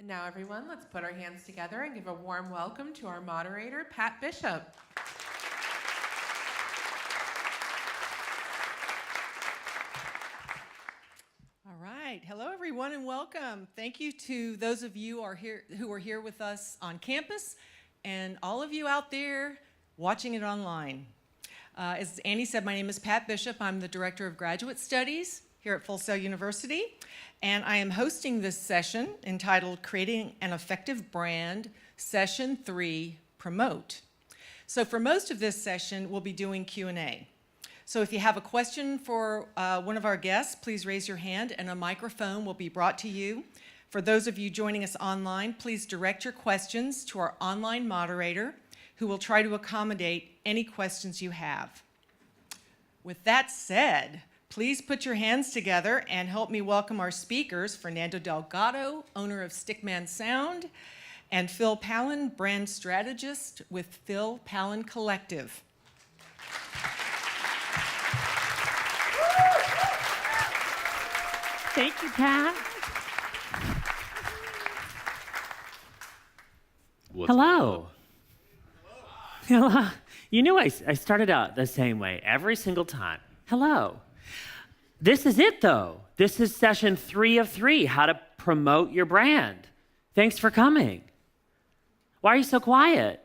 And now, everyone, let's put our hands together and give a warm welcome to our moderator, Pat Bishop. All right. Hello, everyone, and welcome. Thank you to those of you who are here with us on campus and all of you out there watching it online. As Annie said, my name is Pat Bishop. I'm the Director of Graduate Studies here at Full Sail University, and I am hosting this session entitled Creating an Effective Brand, Session 3, Promote. So for most of this session, we'll be doing Q&A. So if you have a question for one of our guests, please raise your hand and a microphone will be brought to you. For those of you joining us online, please direct your questions to our online moderator, who will try to accommodate any questions you have. With that said, please put your hands together and help me welcome our speakers, Fernando Delgado, owner of Stickman Sound, and Phil Pallen, brand strategist with Phil Pallen Collective. Thank you, Pat. Hello. Hello. You knew I started out the same way every single time. Hello. This is it, though. This is session 3 of 3, how to promote your brand. Thanks for coming. Why are you so quiet?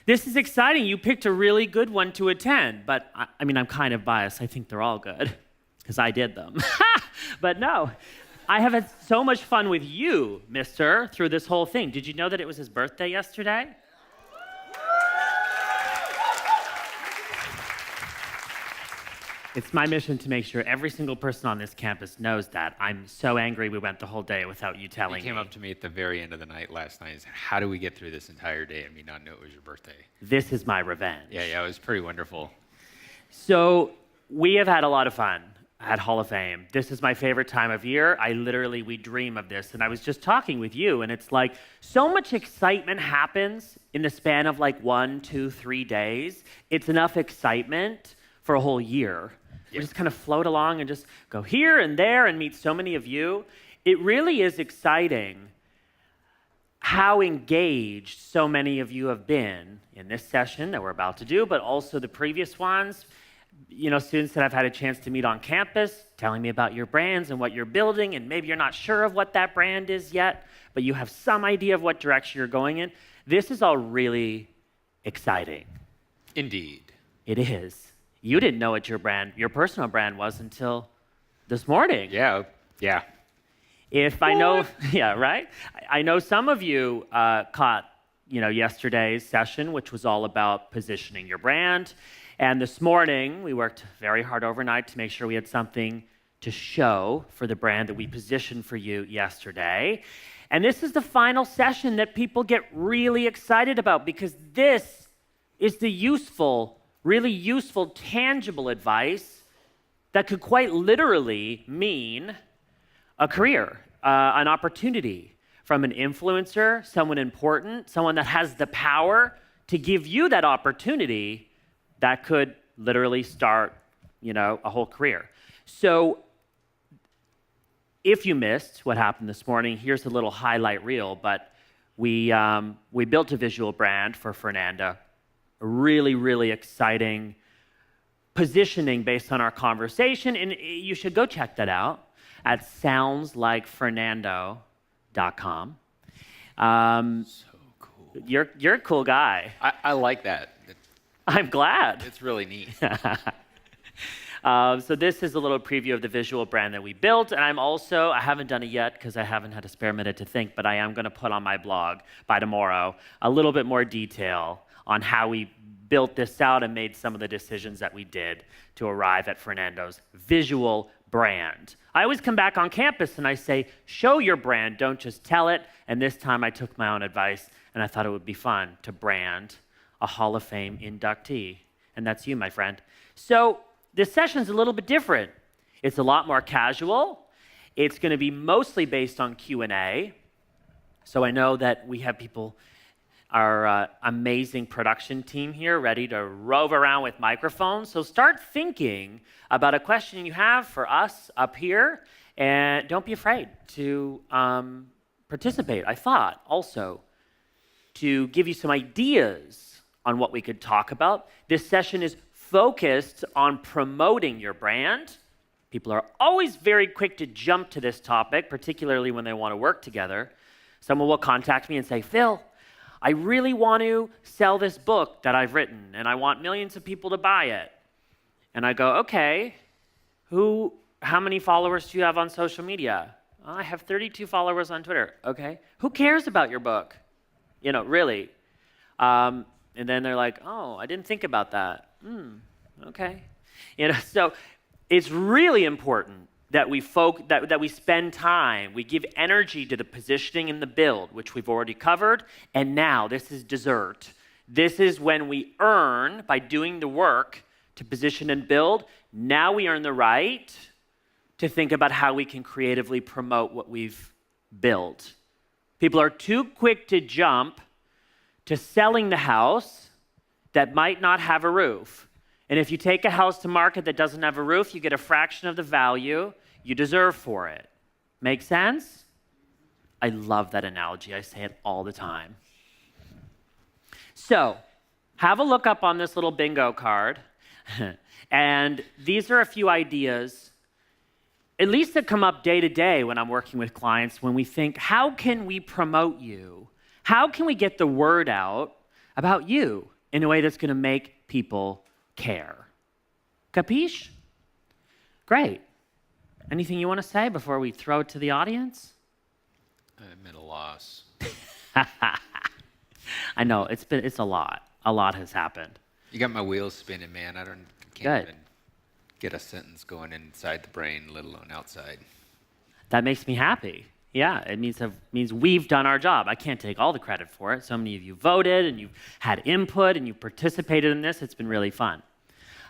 This is exciting. You picked a really good one to attend, but I mean, I'm kind of biased. I think they're all good because I did them. But no, I have had so much fun with you, mister, through this whole thing. Did you know that it was his birthday yesterday? It's my mission to make sure every single person on this campus knows that. I'm so angry we went the whole day without you telling me. You came up to me at the very end of the night last night and said, how do we get through this entire day and me not know it was your birthday? This is my revenge. Yeah, it was pretty wonderful. So we have had a lot of fun at Hall of Fame. This is my favorite time of year. We dream of this. And I was just talking with you, and it's like so much excitement happens in the span of like 1, 2, 3 days. It's enough excitement for a whole year. We just kind of float along and just go here and there and meet so many of you. It really is exciting how engaged so many of you have been in this session that we're about to do, but also the previous ones. You know, students that I've had a chance to meet on campus, telling me about your brands and what you're building, and maybe you're not sure of what that brand is yet, but you have some idea of what direction you're going in. This is all really exciting. Indeed. It is. You didn't know what your personal brand was until this morning. Yeah. I know some of you caught, yesterday's session, which was all about positioning your brand. And this morning, we worked very hard overnight to make sure we had something to show for the brand that we positioned for you yesterday. And this is the final session that people get really excited about because this is the really useful, tangible advice that could quite literally mean a career, an opportunity from an influencer, someone important, someone that has the power to give you that opportunity that could literally start, a whole career. So if you missed what happened this morning, here's a little highlight reel, but we built a visual brand for Fernando. A really, really exciting positioning based on our conversation, and you should go check that out at soundslikefernando.com. So cool. You're a cool guy. I like that. I'm glad. It's really neat. So this is a little preview of the visual brand that we built, and I haven't done it yet because I haven't had a spare minute to think, but I am going to put on my blog by tomorrow a little bit more detail on how we built this out and made some of the decisions that we did to arrive at Fernando's visual brand. I always come back on campus and I say, show your brand, don't just tell it. And this time I took my own advice and I thought it would be fun to brand a Hall of Fame inductee. And that's you, my friend. So this session's a little bit different. It's a lot more casual. It's going to be mostly based on Q&A. So I know that we have people, our amazing production team here, ready to rove around with microphones. So start thinking about a question you have for us up here, And don't be afraid to participate. I thought also to give you some ideas on what we could talk about. This session is focused on promoting your brand. People are always very quick to jump to this topic, particularly when they want to work together. Someone will contact me and say, Phil, I really want to sell this book that I've written, and I want millions of people to buy it. And I go, okay, how many followers do you have on social media? I have 32 followers on Twitter. Okay, who cares about your book? Really. And then they're like, oh, I didn't think about that. Okay. So it's really important that we that we spend time, we give energy to the positioning and the build, which we've already covered. And now this is dessert. This is when we earn, by doing the work to position and build, now we earn the right to think about how we can creatively promote what we've built. People are too quick to jump to selling the house that might not have a roof. And if you take a house to market that doesn't have a roof, you get a fraction of the value you deserve for it. Make sense? I love that analogy. I say it all the time. So, have a look up on this little bingo card. And these are a few ideas, at least that come up day to day when I'm working with clients, when we think, how can we promote you? How can we get the word out about you in a way that's going to make people care? Capiche? Great. Anything you want to say before we throw it to the audience? I'm at a loss. I know, it's a lot. A lot has happened. You got my wheels spinning, man. Can't even get a sentence going inside the brain, let alone outside. That makes me happy. Yeah, it means we've done our job. I can't take all the credit for it. So many of you voted, and you've had input, and you've participated in this. It's been really fun.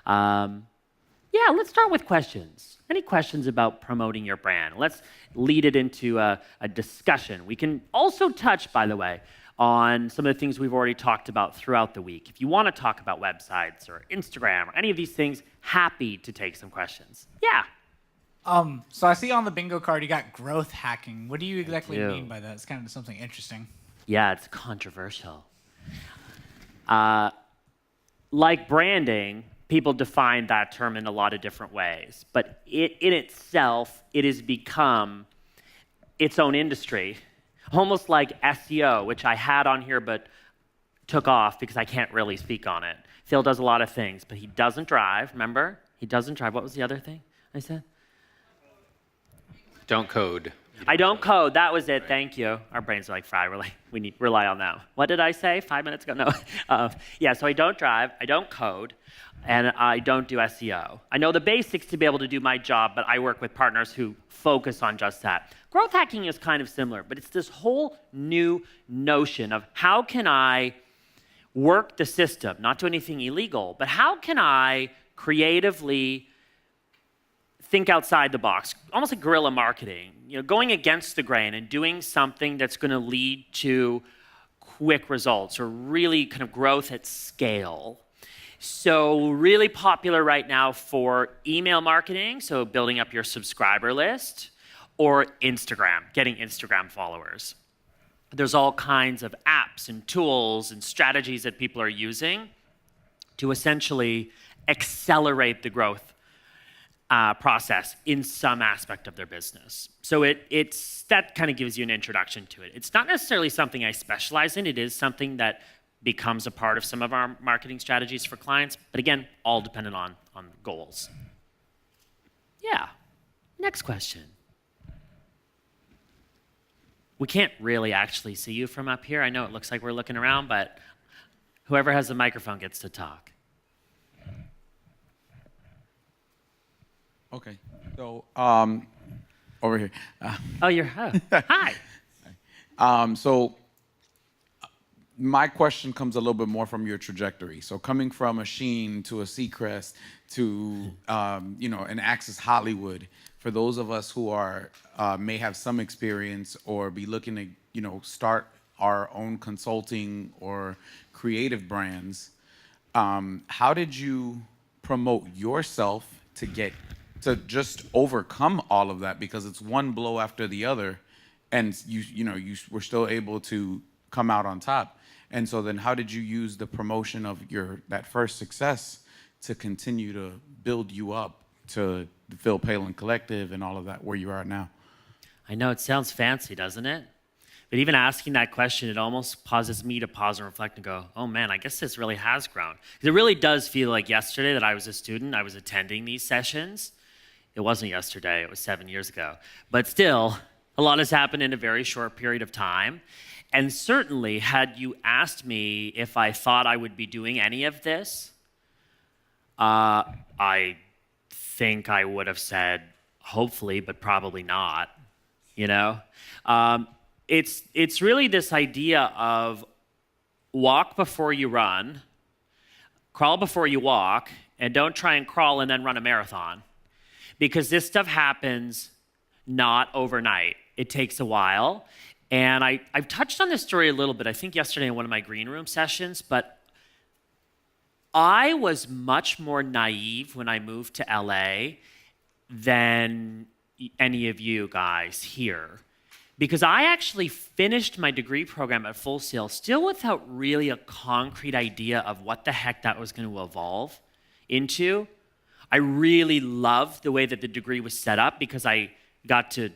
Yeah, let's start with questions. Any questions about promoting your brand? Let's lead it into a discussion. We can also touch, by the way, on some of the things we've already talked about throughout the week. If you want to talk about websites or Instagram or any of these things, happy to take some questions. Yeah. So I see on the bingo card you got growth hacking. What do you exactly mean by that? It's kind of something interesting. Yeah, it's controversial. Like branding, people define that term in a lot of different ways. But in itself, it has become its own industry. Almost like SEO, which I had on here but took off because I can't really speak on it. Phil does a lot of things, but he doesn't drive, remember? He doesn't drive. What was the other thing I said? Don't code. I don't code. That was it. Thank you. Our brains are like fried. We need rely on that. What did I say 5 minutes ago? No. Yeah, so I don't drive. I don't code. And I don't do SEO. I know the basics to be able to do my job, but I work with partners who focus on just that. Growth hacking is kind of similar, but it's this whole new notion of how can I work the system, not do anything illegal, but how can I creatively think outside the box, almost like guerrilla marketing, going against the grain and doing something that's going to lead to quick results or really kind of growth at scale. So really popular right now for email marketing, so building up your subscriber list, or Instagram, getting Instagram followers. There's all kinds of apps and tools and strategies that people are using to essentially accelerate the growth process in some aspect of their business. So that kind of gives you an introduction to it. It's not necessarily something I specialize in. It is something that becomes a part of some of our marketing strategies for clients. But again, all dependent on goals. Yeah. Next question. We can't really actually see you from up here. I know it looks like we're looking around, but whoever has the microphone gets to talk. Okay. So, over here. Hi. So, my question comes a little bit more from your trajectory. So, coming from a Sheen to a Seacrest to, an Access Hollywood, for those of us who are may have some experience or be looking to, start our own consulting or creative brands, how did you promote yourself to to just overcome all of that, because it's one blow after the other, and you were still able to come out on top. And so then how did you use the promotion of that first success to continue to build you up to the Phil Pallen Collective and all of that, where you are now? I know it sounds fancy, doesn't it? But even asking that question, it almost causes me to pause and reflect and go, oh man, I guess this really has grown. Because it really does feel like yesterday that I was a student, I was attending these sessions. It wasn't yesterday, it was 7 years ago. But still, a lot has happened in a very short period of time. And certainly, had you asked me if I thought I would be doing any of this, I think I would have said, hopefully, but probably not, you know? It's really this idea of walk before you run, crawl before you walk, and don't try and crawl and then run a marathon. Because this stuff happens not overnight. It takes a while. And I've touched on this story a little bit, I think yesterday in one of my green room sessions, but I was much more naive when I moved to LA than any of you guys here. Because I actually finished my degree program at Full Sail still without really a concrete idea of what the heck that was going to evolve into. I really loved the way that the degree was set up because I got to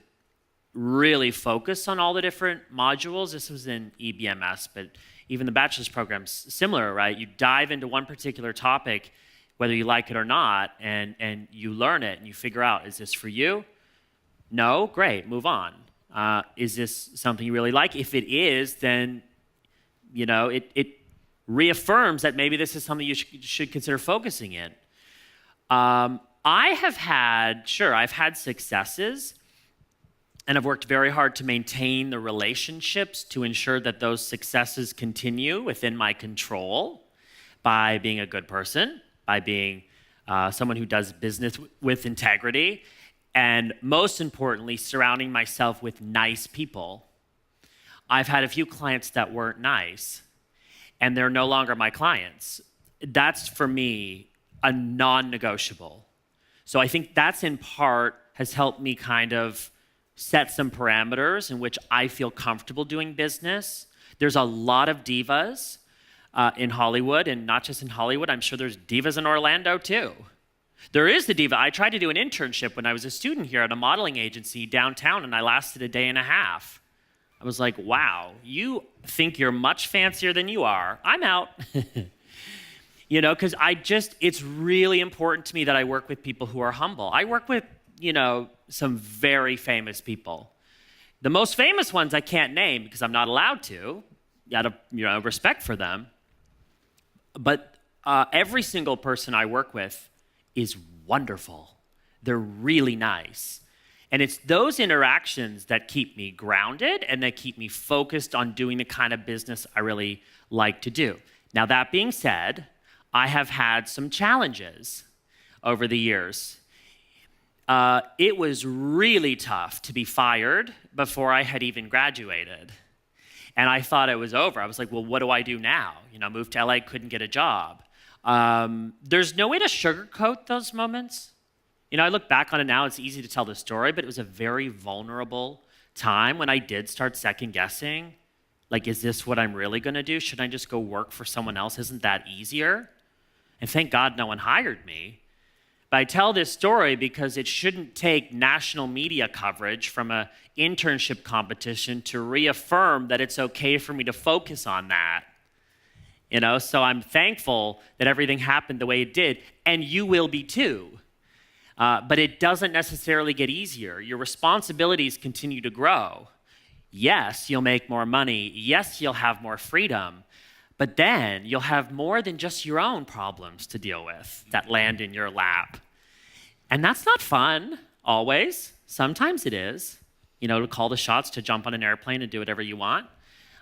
really focus on all the different modules. This was in EBMS, but even the bachelor's program's similar, right? You dive into one particular topic, whether you like it or not, and you learn it and you figure out, is this for you? No? Great, move on. Is this something you really like? If it is, then, you know, it reaffirms that maybe this is something you should consider focusing in. I've had successes, and I've worked very hard to maintain the relationships to ensure that those successes continue within my control by being a good person, by being someone who does business with integrity, and most importantly, surrounding myself with nice people. I've had a few clients that weren't nice, and they're no longer my clients. That's, for me, a non-negotiable. So I think that's in part has helped me kind of set some parameters in which I feel comfortable doing business. There's a lot of divas in Hollywood, and not just in Hollywood. I'm sure there's divas in Orlando too. There is the diva. I tried to do an internship when I was a student here at a modeling agency downtown, and I lasted a day and a half. I was like, wow, you think you're much fancier than you are. I'm out. You know, because it's really important to me that I work with people who are humble. I work with, you know, some very famous people. The most famous ones I can't name because I'm not allowed to, out of, you know, respect for them. But every single person I work with is wonderful. They're really nice. And it's those interactions that keep me grounded and that keep me focused on doing the kind of business I really like to do. Now, that being said, I have had some challenges over the years. It was really tough to be fired before I had even graduated. And I thought it was over. I was like, well, what do I do now? You know, moved to LA, couldn't get a job. There's no way to sugarcoat those moments. You know, I look back on it now, it's easy to tell the story, but it was a very vulnerable time when I did start second guessing. Like, is this what I'm really gonna do? Should I just go work for someone else? Isn't that easier? And thank God no one hired me. But I tell this story because it shouldn't take national media coverage from an internship competition to reaffirm that it's okay for me to focus on that. You know, so I'm thankful that everything happened the way it did, and you will be too. But it doesn't necessarily get easier. Your responsibilities continue to grow. Yes, you'll make more money. Yes, you'll have more freedom. But then you'll have more than just your own problems to deal with that land in your lap. And that's not fun, always. Sometimes it is. You know, to call the shots, to jump on an airplane and do whatever you want.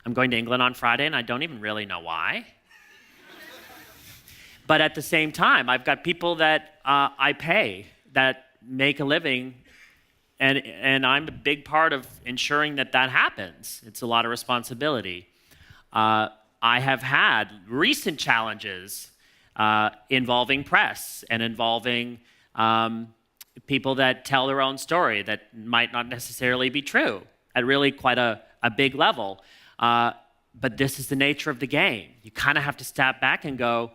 I'm going to England on Friday, and I don't even really know why. But at the same time, I've got people that I pay that make a living, and I'm a big part of ensuring that that happens. It's a lot of responsibility. I have had recent challenges involving press and involving people that tell their own story that might not necessarily be true at really quite a big level. But this is the nature of the game. You kind of have to step back and go,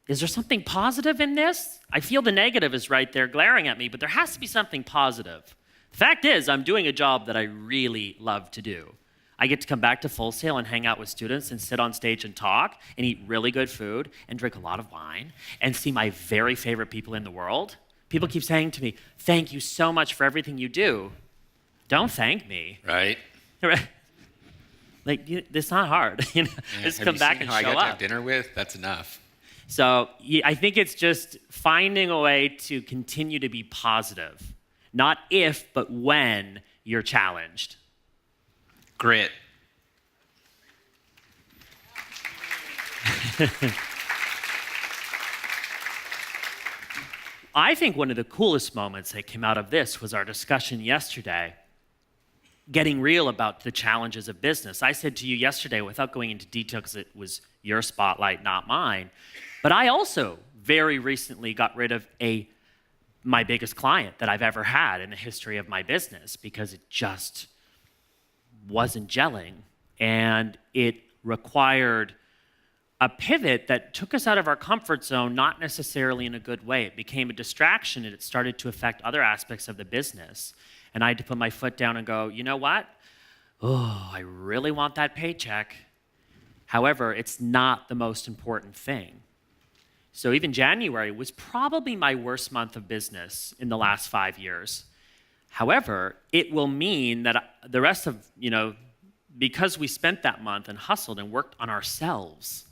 is there something positive in this? I feel the negative is right there glaring at me, but there has to be something positive. The fact is, I'm doing a job that I really love to do. I get to come back to Full Sail and hang out with students and sit on stage and talk and eat really good food and drink a lot of wine and see my very favorite people in the world. People keep saying to me, thank you so much for everything you do. Don't thank me. Right. Like, it's not hard. You know, Yeah, just have come you back seen and who I show got to up. have dinner with? That's enough. So I think it's just finding a way to continue to be positive. Not if, but when you're challenged. Grit. I think one of the coolest moments that came out of this was our discussion yesterday, getting real about the challenges of business. I said to you yesterday, without going into detail because it was your spotlight, not mine, but I also very recently got rid of my biggest client that I've ever had in the history of my business because it just wasn't gelling. And it required a pivot that took us out of our comfort zone, not necessarily in a good way. It became a distraction and it started to affect other aspects of the business. And I had to put my foot down and go, you know what? Oh, I really want that paycheck. However, it's not the most important thing. So even January was probably my worst month of business in the last 5 years. However, it will mean that the rest of, because we spent that month and hustled and worked on ourselves,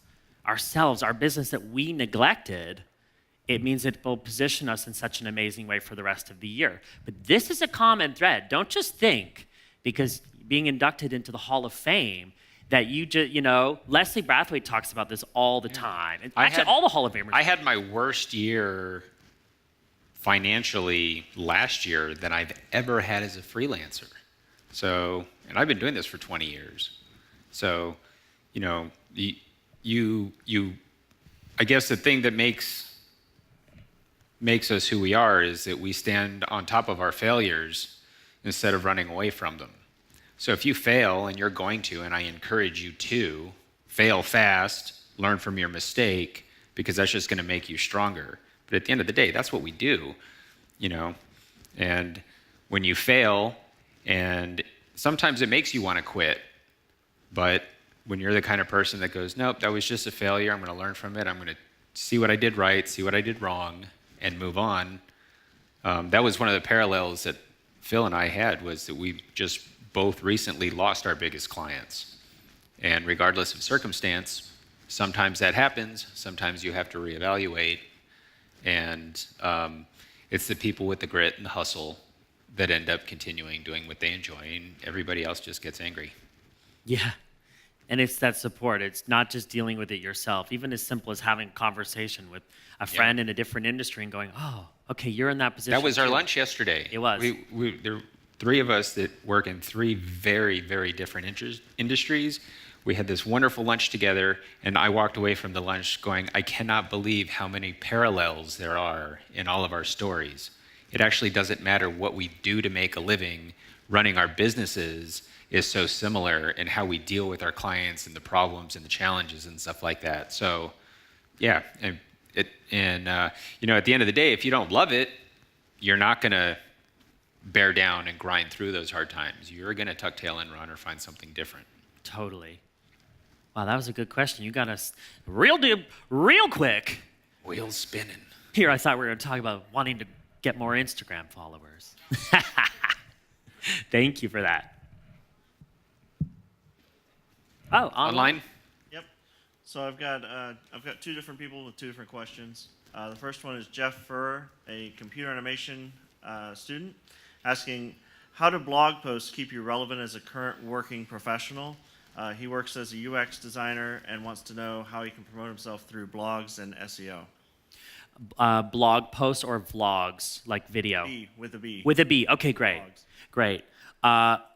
our business that we neglected, it means it will position us in such an amazing way for the rest of the year. But this is a common thread. Don't just think, because being inducted into the Hall of Fame, that you just, Leslie Brathwaite talks about this all the time. And actually, all the Hall of Famers. I had my worst year financially last year than I've ever had as a freelancer. So, and I've been doing this for 20 years. So, I guess the thing that makes us who we are is that we stand on top of our failures instead of running away from them. So if you fail, and you're going to, and I encourage you to, fail fast, learn from your mistake, because that's just going to make you stronger. But at the end of the day, that's what we do, And when you fail, and sometimes it makes you want to quit, but when you're the kind of person that goes, nope, that was just a failure, I'm going to learn from it, I'm going to see what I did right, see what I did wrong, and move on. That was one of the parallels that Phil and I had, was that we just both recently lost our biggest clients. And regardless of circumstance, sometimes that happens, sometimes you have to reevaluate. And it's the people with the grit and the hustle that end up continuing doing what they enjoy, and everybody else just gets angry. Yeah. And it's that support. It's not just dealing with it yourself. Even as simple as having a conversation with a friend in a different industry and going, oh, okay, you're in that position. That was our too. lunch yesterday. It was. There were 3 of us that work in 3 very, very different industries. We had this wonderful lunch together, and I walked away from the lunch going, I cannot believe how many parallels there are in all of our stories. It actually doesn't matter what we do to make a living. Running our businesses is so similar in how we deal with our clients and the problems and the challenges and stuff like that. So, yeah, at the end of the day, if you don't love it, you're not going to bear down and grind through those hard times. You're going to tuck tail and run or find something different. Totally. Wow, that was a good question. You got us real quick. Wheels spinning. Here, I thought we were going to talk about wanting to get more Instagram followers. Thank you for that. Oh, online? Yep. So I've got 2 different people with 2 different questions. The first one is Jeff Furr, a computer animation student, asking, how do blog posts keep you relevant as a current working professional? He works as a UX designer and wants to know how he can promote himself through blogs and SEO. Blog posts or vlogs, like video? With a B. With a B. Okay, great. Blogs. Great.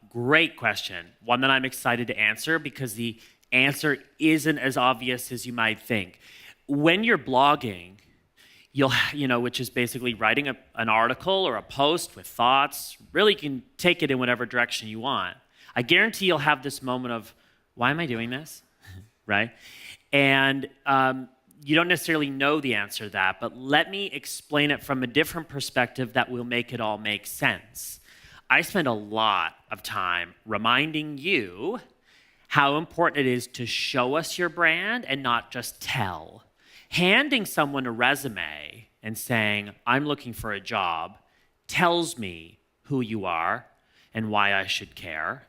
Great question. One that I'm excited to answer because the answer isn't as obvious as you might think. When you're blogging, which is basically writing an article or a post with thoughts. Really, you can take it in whatever direction you want. I guarantee you'll have this moment of, why am I doing this? Right? And you don't necessarily know the answer to that, but let me explain it from a different perspective that will make it all make sense. I spend a lot of time reminding you how important it is to show us your brand and not just tell. Handing someone a resume and saying, I'm looking for a job, tells me who you are and why I should care.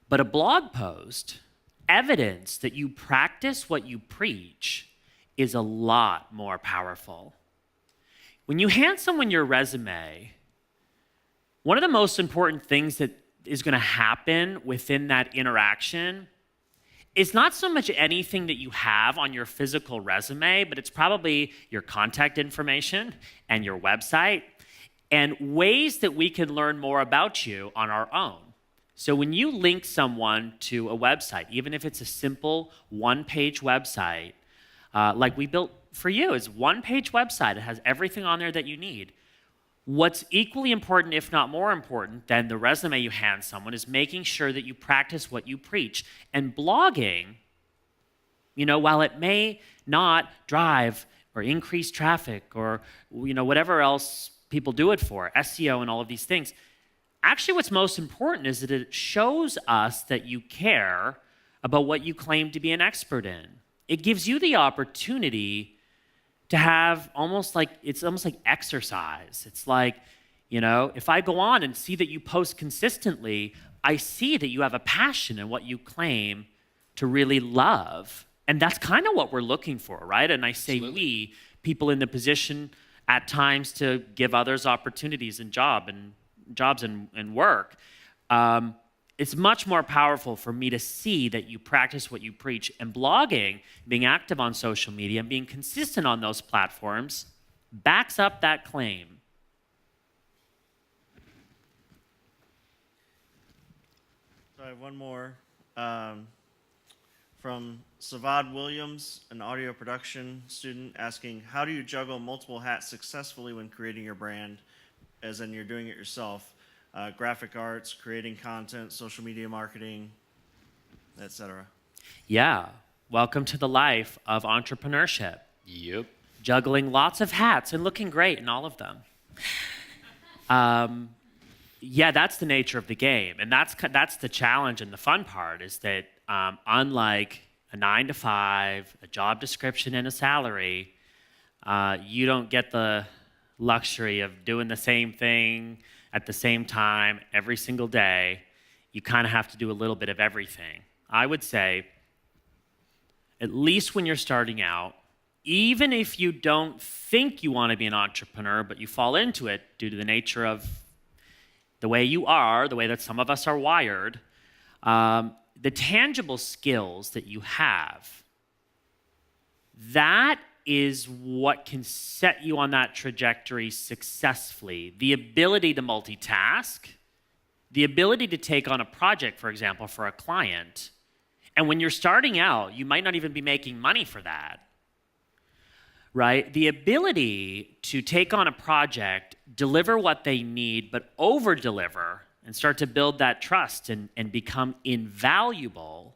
But a blog post, evidence that you practice what you preach, is a lot more powerful. When you hand someone your resume, one of the most important things that is going to happen within that interaction is not so much anything that you have on your physical resume, but it's probably your contact information and your website and ways that we can learn more about you on our own. So when you link someone to a website, even if it's a simple one-page website, like we built for you, it's one-page website. It has everything on there that you need. What's equally important, if not more important, than the resume you hand someone is making sure that you practice what you preach. And blogging, while it may not drive or increase traffic or whatever else people do it for, SEO and all of these things, actually what's most important is that it shows us that you care about what you claim to be an expert in. It gives you the opportunity to have almost like exercise. It's like, if I go on and see that you post consistently, I see that you have a passion in what you claim to really love. And that's kind of what we're looking for, right? And I say Absolutely. we, people in the position at times to give others opportunities and jobs and work. It's much more powerful for me to see that you practice what you preach. And blogging, being active on social media and being consistent on those platforms backs up that claim. So I have one more from Savad Williams, an audio production student, asking, how do you juggle multiple hats successfully when creating your brand, as in you're doing it yourself? Graphic arts, creating content, social media marketing, etc. Yeah, welcome to the life of entrepreneurship. Yep. Juggling lots of hats and looking great in all of them. Yeah, that's the nature of the game. And that's the challenge and the fun part is that unlike a 9-to-5, a job description and a salary, you don't get the luxury of doing the same thing at the same time every single day. You kind of have to do a little bit of everything. I would say, at least when you're starting out, even if you don't think you want to be an entrepreneur, but you fall into it due to the nature of the way you are, the way that some of us are wired, the tangible skills that you have, that is what can set you on that trajectory successfully. The ability to multitask, the ability to take on a project, for example, for a client. And when you're starting out, you might not even be making money for that, right? The ability to take on a project, deliver what they need, but over-deliver and start to build that trust and become invaluable,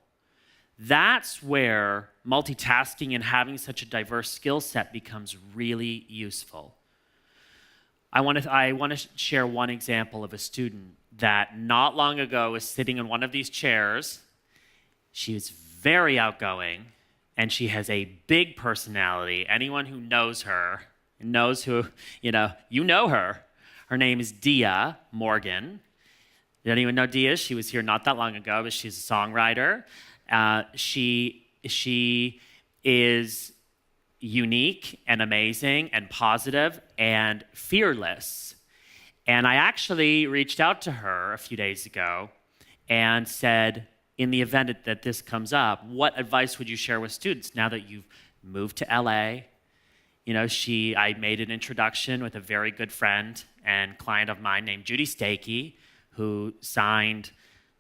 that's where multitasking and having such a diverse skill set becomes really useful. I want to share one example of a student that not long ago was sitting in one of these chairs. She was very outgoing, and she has a big personality. Anyone who knows her knows who, you know her. Her name is Dia Morgan. Did anyone know Dia? She was here not that long ago, but she's a songwriter. She is unique and amazing and positive and fearless. And I actually reached out to her a few days ago and said, in the event that this comes up, what advice would you share with students now that you've moved to LA? I made an introduction with a very good friend and client of mine named Judy Stakey, who signed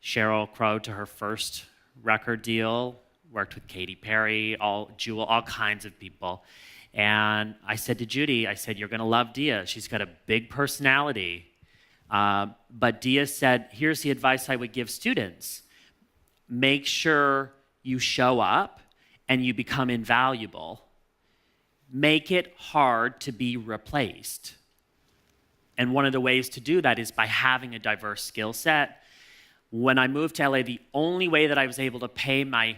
Sheryl Crow to her first record deal, worked with Katy Perry, all kinds of people. And I said to Judy, I said, you're going to love Dia. She's got a big personality. But Dia said, here's the advice I would give students. Make sure you show up and you become invaluable. Make it hard to be replaced. And one of the ways to do that is by having a diverse skill set. When I moved to LA, the only way that I was able to pay my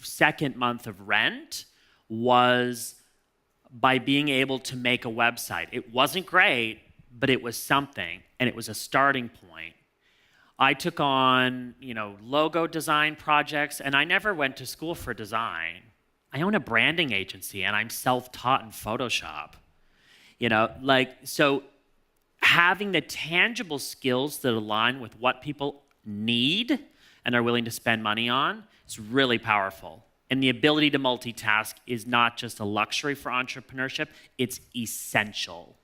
second month of rent was by being able to make a website. It wasn't great, but it was something, and it was a starting point. I took on, logo design projects, and I never went to school for design. I own a branding agency, and I'm self-taught in Photoshop. So having the tangible skills that align with what people need and are willing to spend money on is really powerful. And the ability to multitask is not just a luxury for entrepreneurship, it's essential.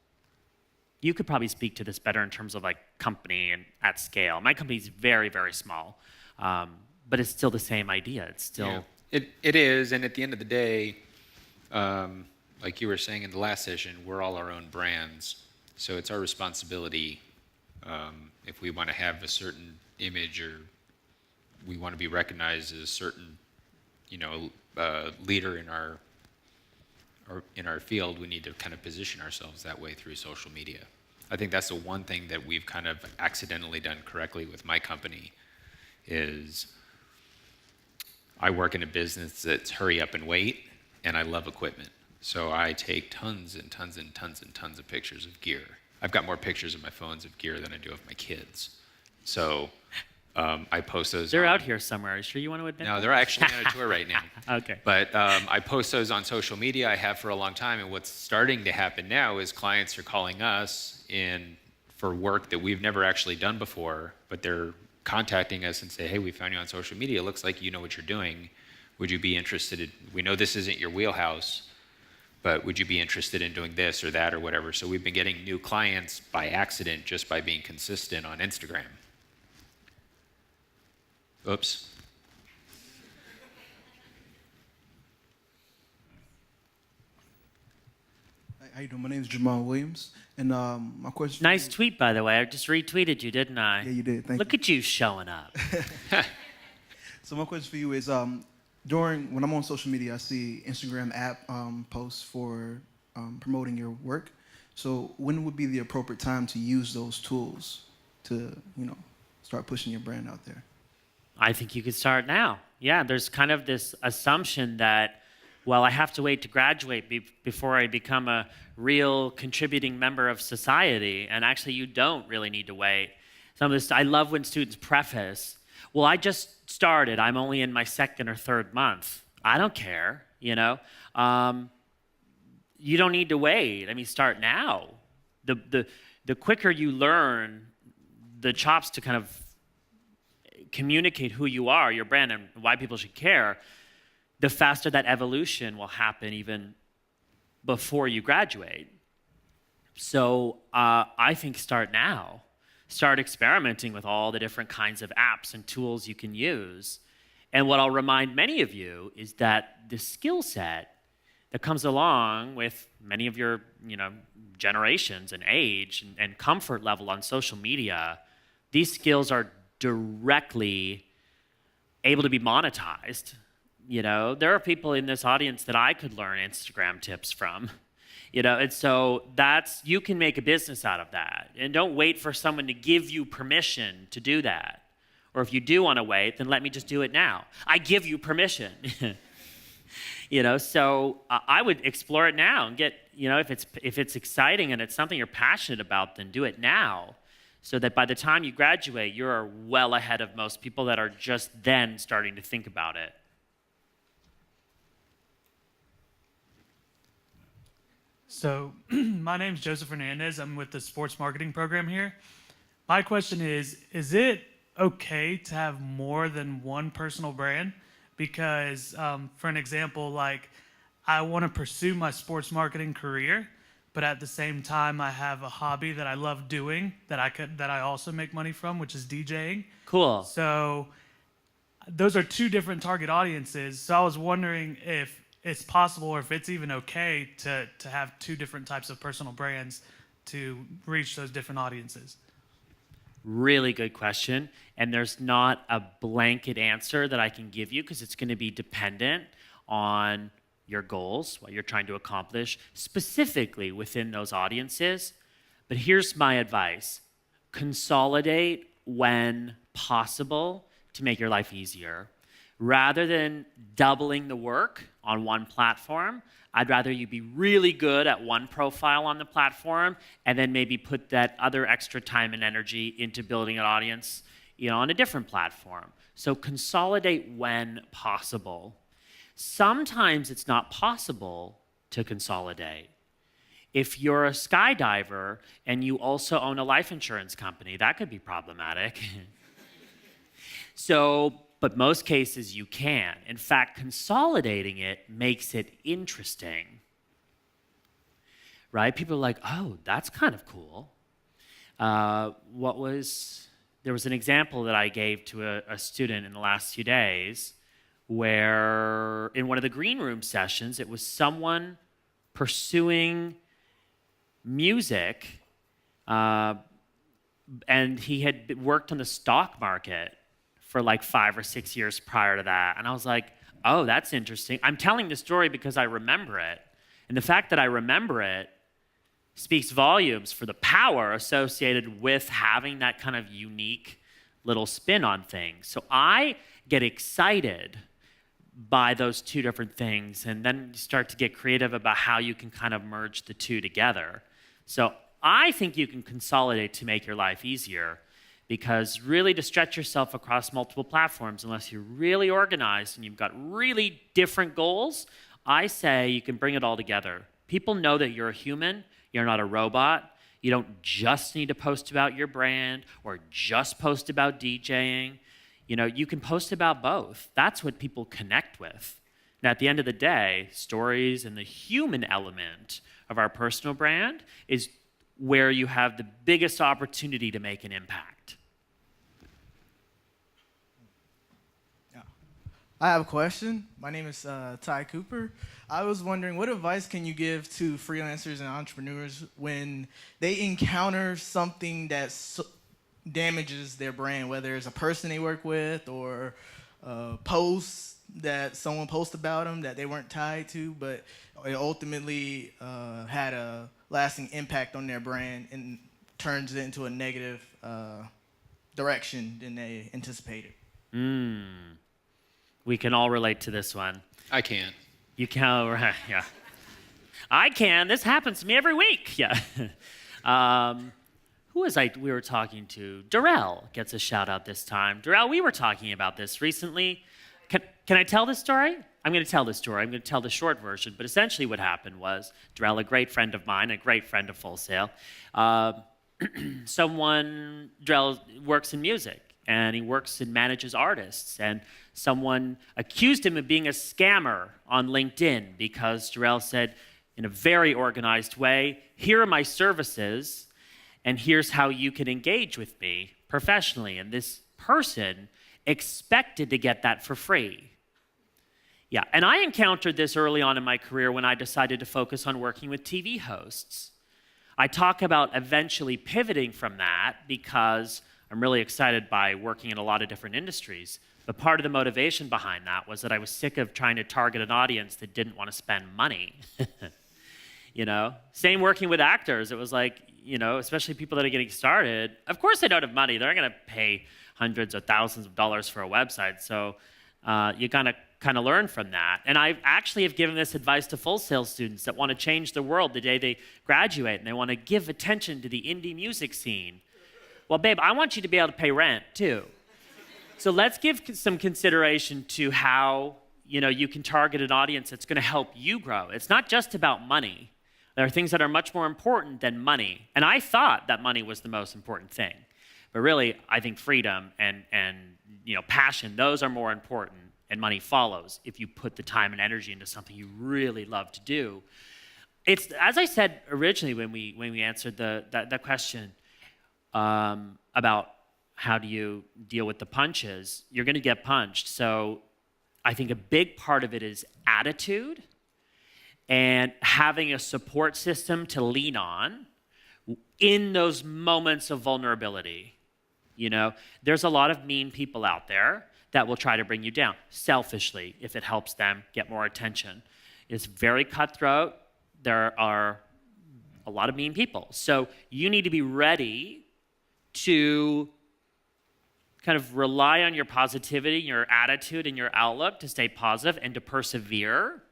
You could probably speak to this better in terms of company and at scale. My company is very, very small, but it's still the same idea. It's still... Yeah, it is, and at the end of the day, like you were saying in the last session, we're all our own brands. So it's our responsibility if we want to have a certain image or we want to be recognized as a certain, leader in our field, we need to kind of position ourselves that way through social media. I think that's the one thing that we've kind of accidentally done correctly with my company is I work in a business that's hurry up and wait, and I love equipment. So I take tons and tons and tons and tons of pictures of gear. I've got more pictures on my phones of gear than I do of my kids. So I post those. They're out here somewhere. Are you sure you want to admit No, that? they're actually on a tour right now. Okay. But I post those on social media. I have for a long time. And what's starting to happen now is clients are calling us in for work that we've never actually done before, but they're contacting us and say, hey, we found you on social media. It looks like you know what you're doing. Would you be interested in, we know this isn't your wheelhouse, but would you be interested in doing this or that or whatever? So we've been getting new clients by accident just by being consistent on Instagram. Oops. How you doing? My name is Jamal Williams, and my question. Nice tweet, by the way. I just retweeted you, didn't I? Yeah, you did. Thank Look you. at you showing up. So my question for you is, when I'm on social media, I see Instagram app posts for promoting your work. So when would be the appropriate time to use those tools to, start pushing your brand out there? I think you could start now. Yeah, there's kind of this assumption that, well, I have to wait to graduate before I become a real contributing member of society. And actually, you don't really need to wait. Some of this, I love when students preface, well, I just started. I'm only in my second or third month. I don't care, You don't need to wait. I mean, start now. The quicker you learn the chops to kind of communicate who you are, your brand, and why people should care, the faster that evolution will happen even before you graduate. So I think start now. Start experimenting with all the different kinds of apps and tools you can use. And what I'll remind many of you is that the skill set that comes along with many of your generations and age and comfort level on social media, these skills are directly able to be monetized. There are people in this audience that I could learn Instagram tips from, and so you can make a business out of that. And don't wait for someone to give you permission to do that. Or if you do want to wait, then let me just do it now. I give you permission. So I would explore it now and get, if it's exciting and it's something you're passionate about, then do it now. So that by the time you graduate, you're well ahead of most people that are just then starting to think about it. So my name's Joseph Hernandez. I'm with the sports marketing program here. My question is it okay to have more than one personal brand? Because for an example, I want to pursue my sports marketing career, but at the same time, I have a hobby that I love doing that I also make money from, which is DJing. Cool. So those are two different target audiences. So I was wondering if it's possible or if it's even okay to have two different types of personal brands to reach those different audiences. Really good question. And there's not a blanket answer that I can give you because it's going to be dependent on your goals, what you're trying to accomplish, specifically within those audiences. But here's my advice. Consolidate when possible to make your life easier. Rather than doubling the work on one platform, I'd rather you be really good at one profile on the platform and then maybe put that other extra time and energy into building an audience, on a different platform. So consolidate when possible. Sometimes it's not possible to consolidate. If you're a skydiver and you also own a life insurance company, that could be problematic. But most cases you can. In fact, consolidating it makes it interesting. Right? People are like, oh, that's kind of cool. There was an example that I gave to a student in the last few days where in one of the green room sessions, it was someone pursuing music, and he had worked on the stock market for like 5 or 6 years prior to that. And I was like, oh, that's interesting. I'm telling the story because I remember it. And the fact that I remember it speaks volumes for the power associated with having that kind of unique little spin on things. So I get excited by those two different things, and then you start to get creative about how you can kind of merge the two together. So I think you can consolidate to make your life easier, because really to stretch yourself across multiple platforms, unless you're really organized and you've got really different goals, I say you can bring it all together. People know that you're a human, you're not a robot. You don't just need to post about your brand or just post about DJing. You can post about both. That's what people connect with. Now, at the end of the day, stories and the human element of our personal brand is where you have the biggest opportunity to make an impact. I have a question. My name is Ty Cooper. I was wondering, what advice can you give to freelancers and entrepreneurs when they encounter something that damages their brand, whether it's a person they work with or posts that someone posts about them that they weren't tied to, but it ultimately had a lasting impact on their brand and turns it into a negative direction than they anticipated? We can all relate to this one. I can. You can, right? Yeah. I can. This happens to me every week. Yeah. Who was we were talking to? Darrell gets a shout out this time. Darrell, we were talking about this recently. Can I tell this story? I'm going to tell this story. I'm going to tell the short version. But essentially what happened was Darrell, a great friend of mine, a great friend of Full Sail, Darrell works in music. And he works and manages artists. And someone accused him of being a scammer on LinkedIn because Darrell said, in a very organized way, here are my services, and here's how you can engage with me professionally. And this person expected to get that for free. Yeah, and I encountered this early on in my career when I decided to focus on working with TV hosts. I talk about eventually pivoting from that because I'm really excited by working in a lot of different industries. But part of the motivation behind that was that I was sick of trying to target an audience that didn't want to spend money. Same working with actors. It was like, especially people that are getting started, of course they don't have money. They're going to pay hundreds or thousands of dollars for a website. So you gotta kind of learn from that. And I actually have given this advice to Full Sail students that want to change the world the day they graduate and they want to give attention to the indie music scene. Well, babe, I want you to be able to pay rent too. So let's give some consideration to how you can target an audience that's going to help you grow. It's not just about money. There are things that are much more important than money. And I thought that money was the most important thing. But really, I think freedom and passion, those are more important, and money follows if you put the time and energy into something you really love to do. It's, as I said originally when we answered that question, about how do you deal with the punches, you're going to get punched. So I think a big part of it is attitude and having a support system to lean on in those moments of vulnerability. You know, there's a lot of mean people out there that will try to bring you down selfishly if it helps them get more attention. It's very cutthroat. There are a lot of mean people. So you need to be ready to kind of rely on your positivity, your attitude, and your outlook to stay positive and to persevere,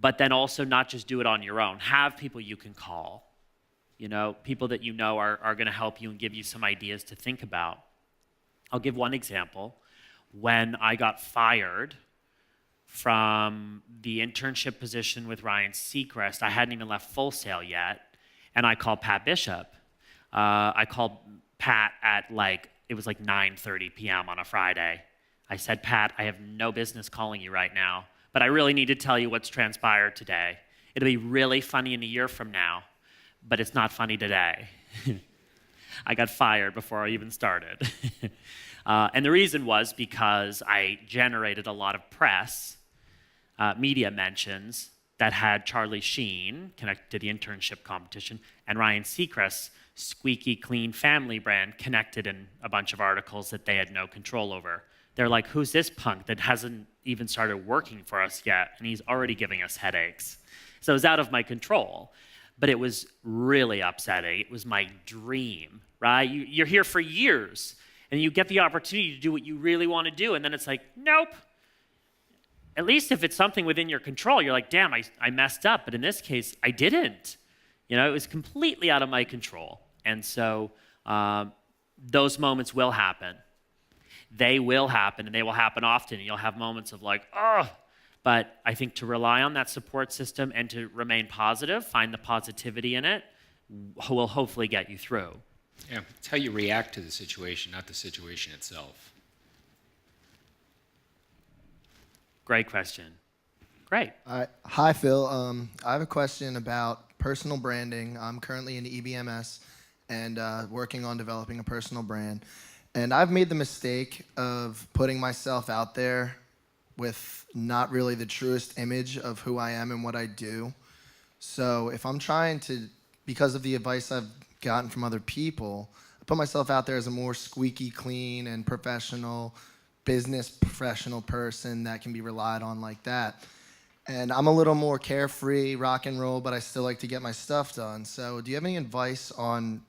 but then also not just do it on your own. Have people you can call, you know, people that you know are going to help you and give you some ideas to think about. I'll give one example. When I got fired from the internship position with Ryan Seacrest, I hadn't even left Full Sail yet, and I called Pat Bishop. I called Pat at it was like 9:30 p.m. on a Friday. I said, Pat, I have no business calling you right now, but I really need to tell you what's transpired today. It'll be really funny in a year from now, but it's not funny today. I got fired before I even started. And the reason was because I generated a lot of press, media mentions that had Charlie Sheen connected to the internship competition and Ryan Seacrest's squeaky clean family brand connected in a bunch of articles that they had no control over. They're like, who's this punk that hasn't even started working for us yet, and he's already giving us headaches? So it was out of my control, but it was really upsetting. It was my dream, right? You're here for years, and you get the opportunity to do what you really want to do, and then it's like, nope. At least if it's something within your control, you're like, damn, I messed up, but in this case, I didn't. You know, it was completely out of my control. And so those moments will happen. They will happen, and they will happen often. And you'll have moments of like, oh, but I think to rely on that support system and to remain positive, find the positivity in it, will hopefully get you through. Yeah, it's how you react to the situation, not the situation itself. Great question. Great. Hi, Phil. I have a question about personal branding. I'm currently in EBMS and working on developing a personal brand. And I've made the mistake of putting myself out there with not really the truest image of who I am and what I do. So if I'm trying to, because of the advice I've gotten from other people, I put myself out there as a more squeaky clean and professional, business professional person that can be relied on like that. And I'm a little more carefree, rock and roll, but I still like to get my stuff done. So do you have any advice on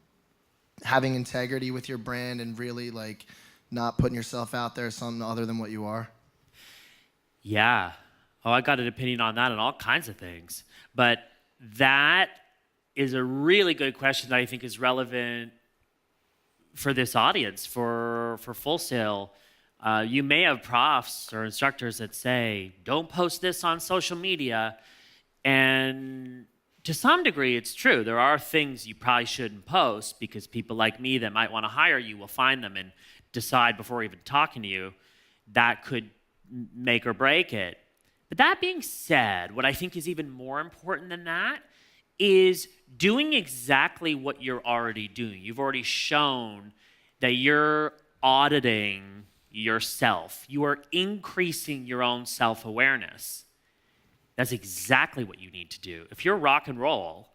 having integrity with your brand and really like not putting yourself out there as something other than what you are? Yeah. Oh, I got an opinion on that and all kinds of things. But that is a really good question that I think is relevant for this audience, for Full Sail. You may have profs or instructors that say, don't post this on social media. And to some degree, it's true. There are things you probably shouldn't post because people like me that might want to hire you will find them and decide before even talking to you that could make or break it. But that being said, what I think is even more important than that is doing exactly what you're already doing. You've already shown that you're auditing yourself. You are increasing your own self-awareness. That's exactly what you need to do. If you're rock and roll,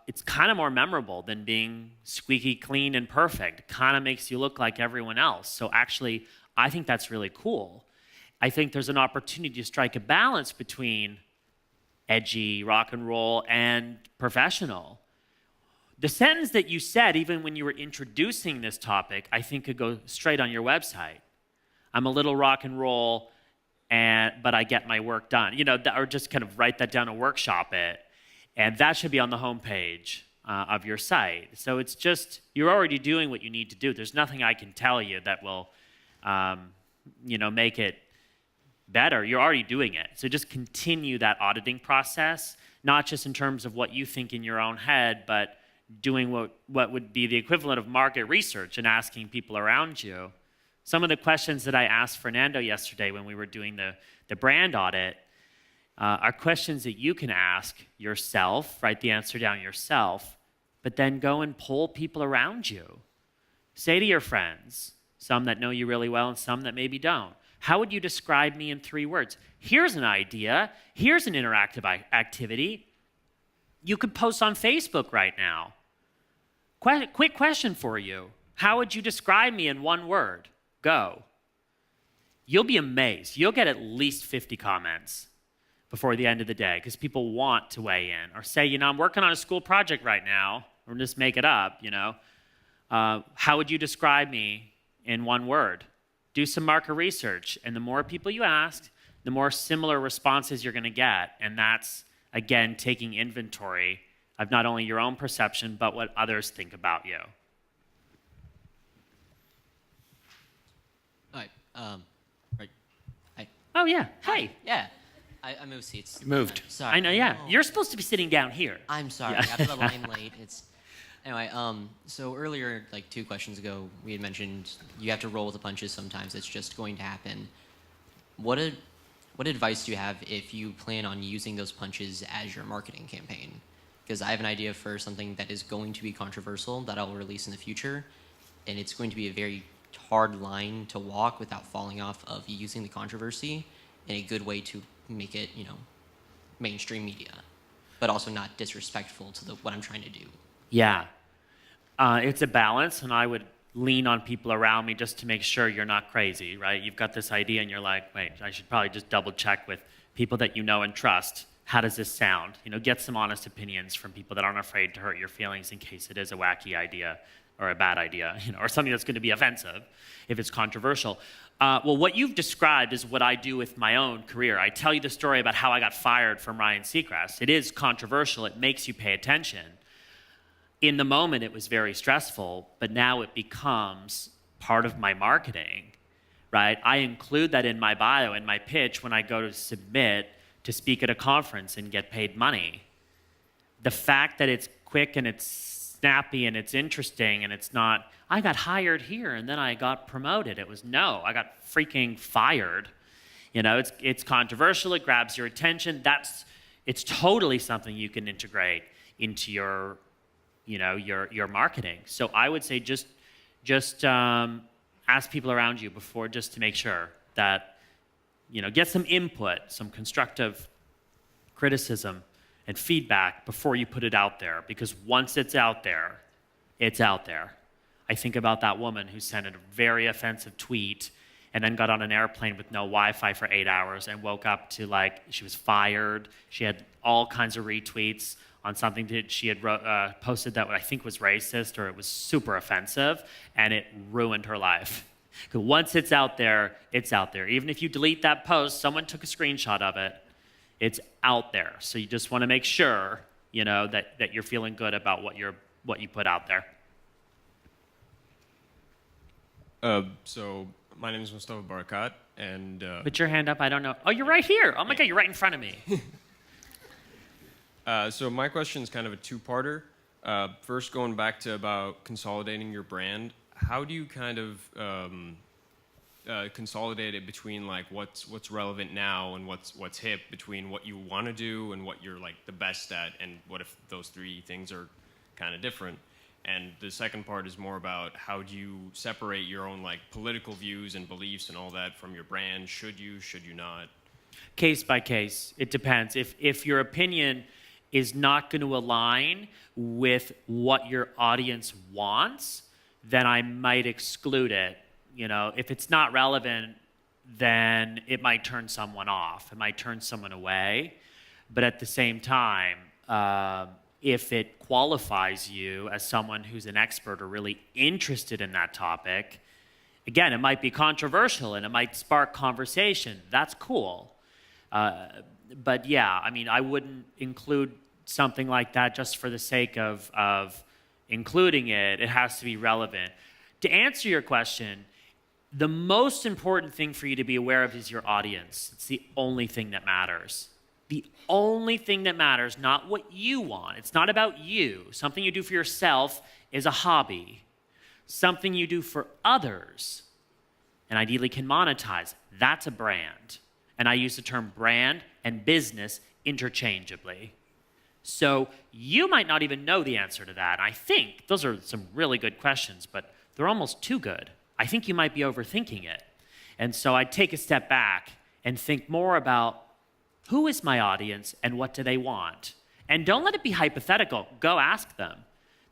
it's kind of more memorable than being squeaky clean and perfect. It kind of makes you look like everyone else. So actually, I think that's really cool. I think there's an opportunity to strike a balance between edgy, rock and roll, and professional. The sentence that you said, even when you were introducing this topic, I think could go straight on your website. I'm a little rock and roll, but I get my work done. You know, or just kind of write that down and workshop it. And that should be on the homepage of your site. So it's just, you're already doing what you need to do. There's nothing I can tell you that will, make it better. You're already doing it. So just continue that auditing process, not just in terms of what you think in your own head, but doing what would be the equivalent of market research and asking people around you. Some of the questions that I asked Fernando yesterday when we were doing the brand audit are questions that you can ask yourself, write the answer down yourself, but then go and poll people around you. Say to your friends, some that know you really well and some that maybe don't, How would you describe me in 3 words? Here's an idea. Here's an interactive activity. You could post on Facebook right now. Quick question for you. How would you describe me in 1 word? Go. You'll be amazed. You'll get at least 50 comments before the end of the day because people want to weigh in or say, I'm working on a school project right now, or just make it up, How would you describe me in 1 word? Do some market research, and the more people you ask, the more similar responses you're going to get, and that's, again, taking inventory of not only your own perception, but what others think about you. All right. Right. Hi. Oh, yeah. Hey. Yeah. I moved seats. You moved. Sorry. I know, yeah. Oh. You're supposed to be sitting down here. I'm sorry. Yeah. I got to the line late. Anyway, so earlier, like 2 questions ago, we had mentioned you have to roll with the punches sometimes. It's just going to happen. What advice do you have if you plan on using those punches as your marketing campaign? Because I have an idea for something that is going to be controversial that I'll release in the future, and it's going to be a very hard line to walk without falling off of using the controversy in a good way to make it, mainstream media, but also not disrespectful to what I'm trying to do. Yeah. It's a balance, and I would lean on people around me just to make sure you're not crazy, right? You've got this idea, and you're like, wait, I should probably just double check with people that you know and trust. How does this sound? Get some honest opinions from people that aren't afraid to hurt your feelings in case it is a wacky idea or a bad idea, or something that's going to be offensive if it's controversial. Well, what you've described is what I do with my own career. I tell you the story about how I got fired from Ryan Seacrest. It is controversial. It makes you pay attention. In the moment, it was very stressful, but now it becomes part of my marketing, right? I include that in my bio, in my pitch, when I go to submit to speak at a conference and get paid money. The fact that it's quick and it's snappy and it's interesting and it's not, I got hired here and then I got promoted. It was, no, I got freaking fired. It's controversial. It grabs your attention. It's totally something you can integrate into your marketing. So I would say just ask people around you before, just to make sure that, get some input, some constructive criticism and feedback before you put it out there. Because once it's out there, it's out there. I think about that woman who sent a very offensive tweet and then got on an airplane with no Wi-Fi for 8 hours and woke up to she was fired. She had all kinds of retweets on something that she had posted that I think was racist or it was super offensive, and it ruined her life. Because once it's out there, it's out there. Even if you delete that post, someone took a screenshot of it, it's out there. So you just want to make sure, that you're feeling good about what you put out there. So my name is Mustafa Barakat, and put your hand up. I don't know. Oh, you're right here. Oh my God, you're right in front of me. So my question is kind of a 2-parter. First, going back to about consolidating your brand, how do you kind of consolidate it between what's relevant now and what's hip, between what you want to do and what you're the best at, and what if those 3 things are kind of different? And the second part is more about how do you separate your own political views and beliefs and all that from your brand? Should you not? Case by case, it depends. If your opinion is not going to align with what your audience wants, then I might exclude it. If it's not relevant, then it might turn someone off. It might turn someone away. But at the same time, if it qualifies you as someone who's an expert or really interested in that topic, again, it might be controversial and it might spark conversation. That's cool. But yeah, I wouldn't include something like that just for the sake of including it. It has to be relevant. To answer your question, the most important thing for you to be aware of is your audience. It's the only thing that matters. The only thing that matters, not what you want. It's not about you. Something you do for yourself is a hobby. Something you do for others and ideally can monetize, that's a brand. And I use the term brand and business interchangeably. So you might not even know the answer to that. I think those are some really good questions, but they're almost too good. I think you might be overthinking it. And so I'd take a step back and think more about who is my audience and what do they want? And don't let it be hypothetical. Go ask them.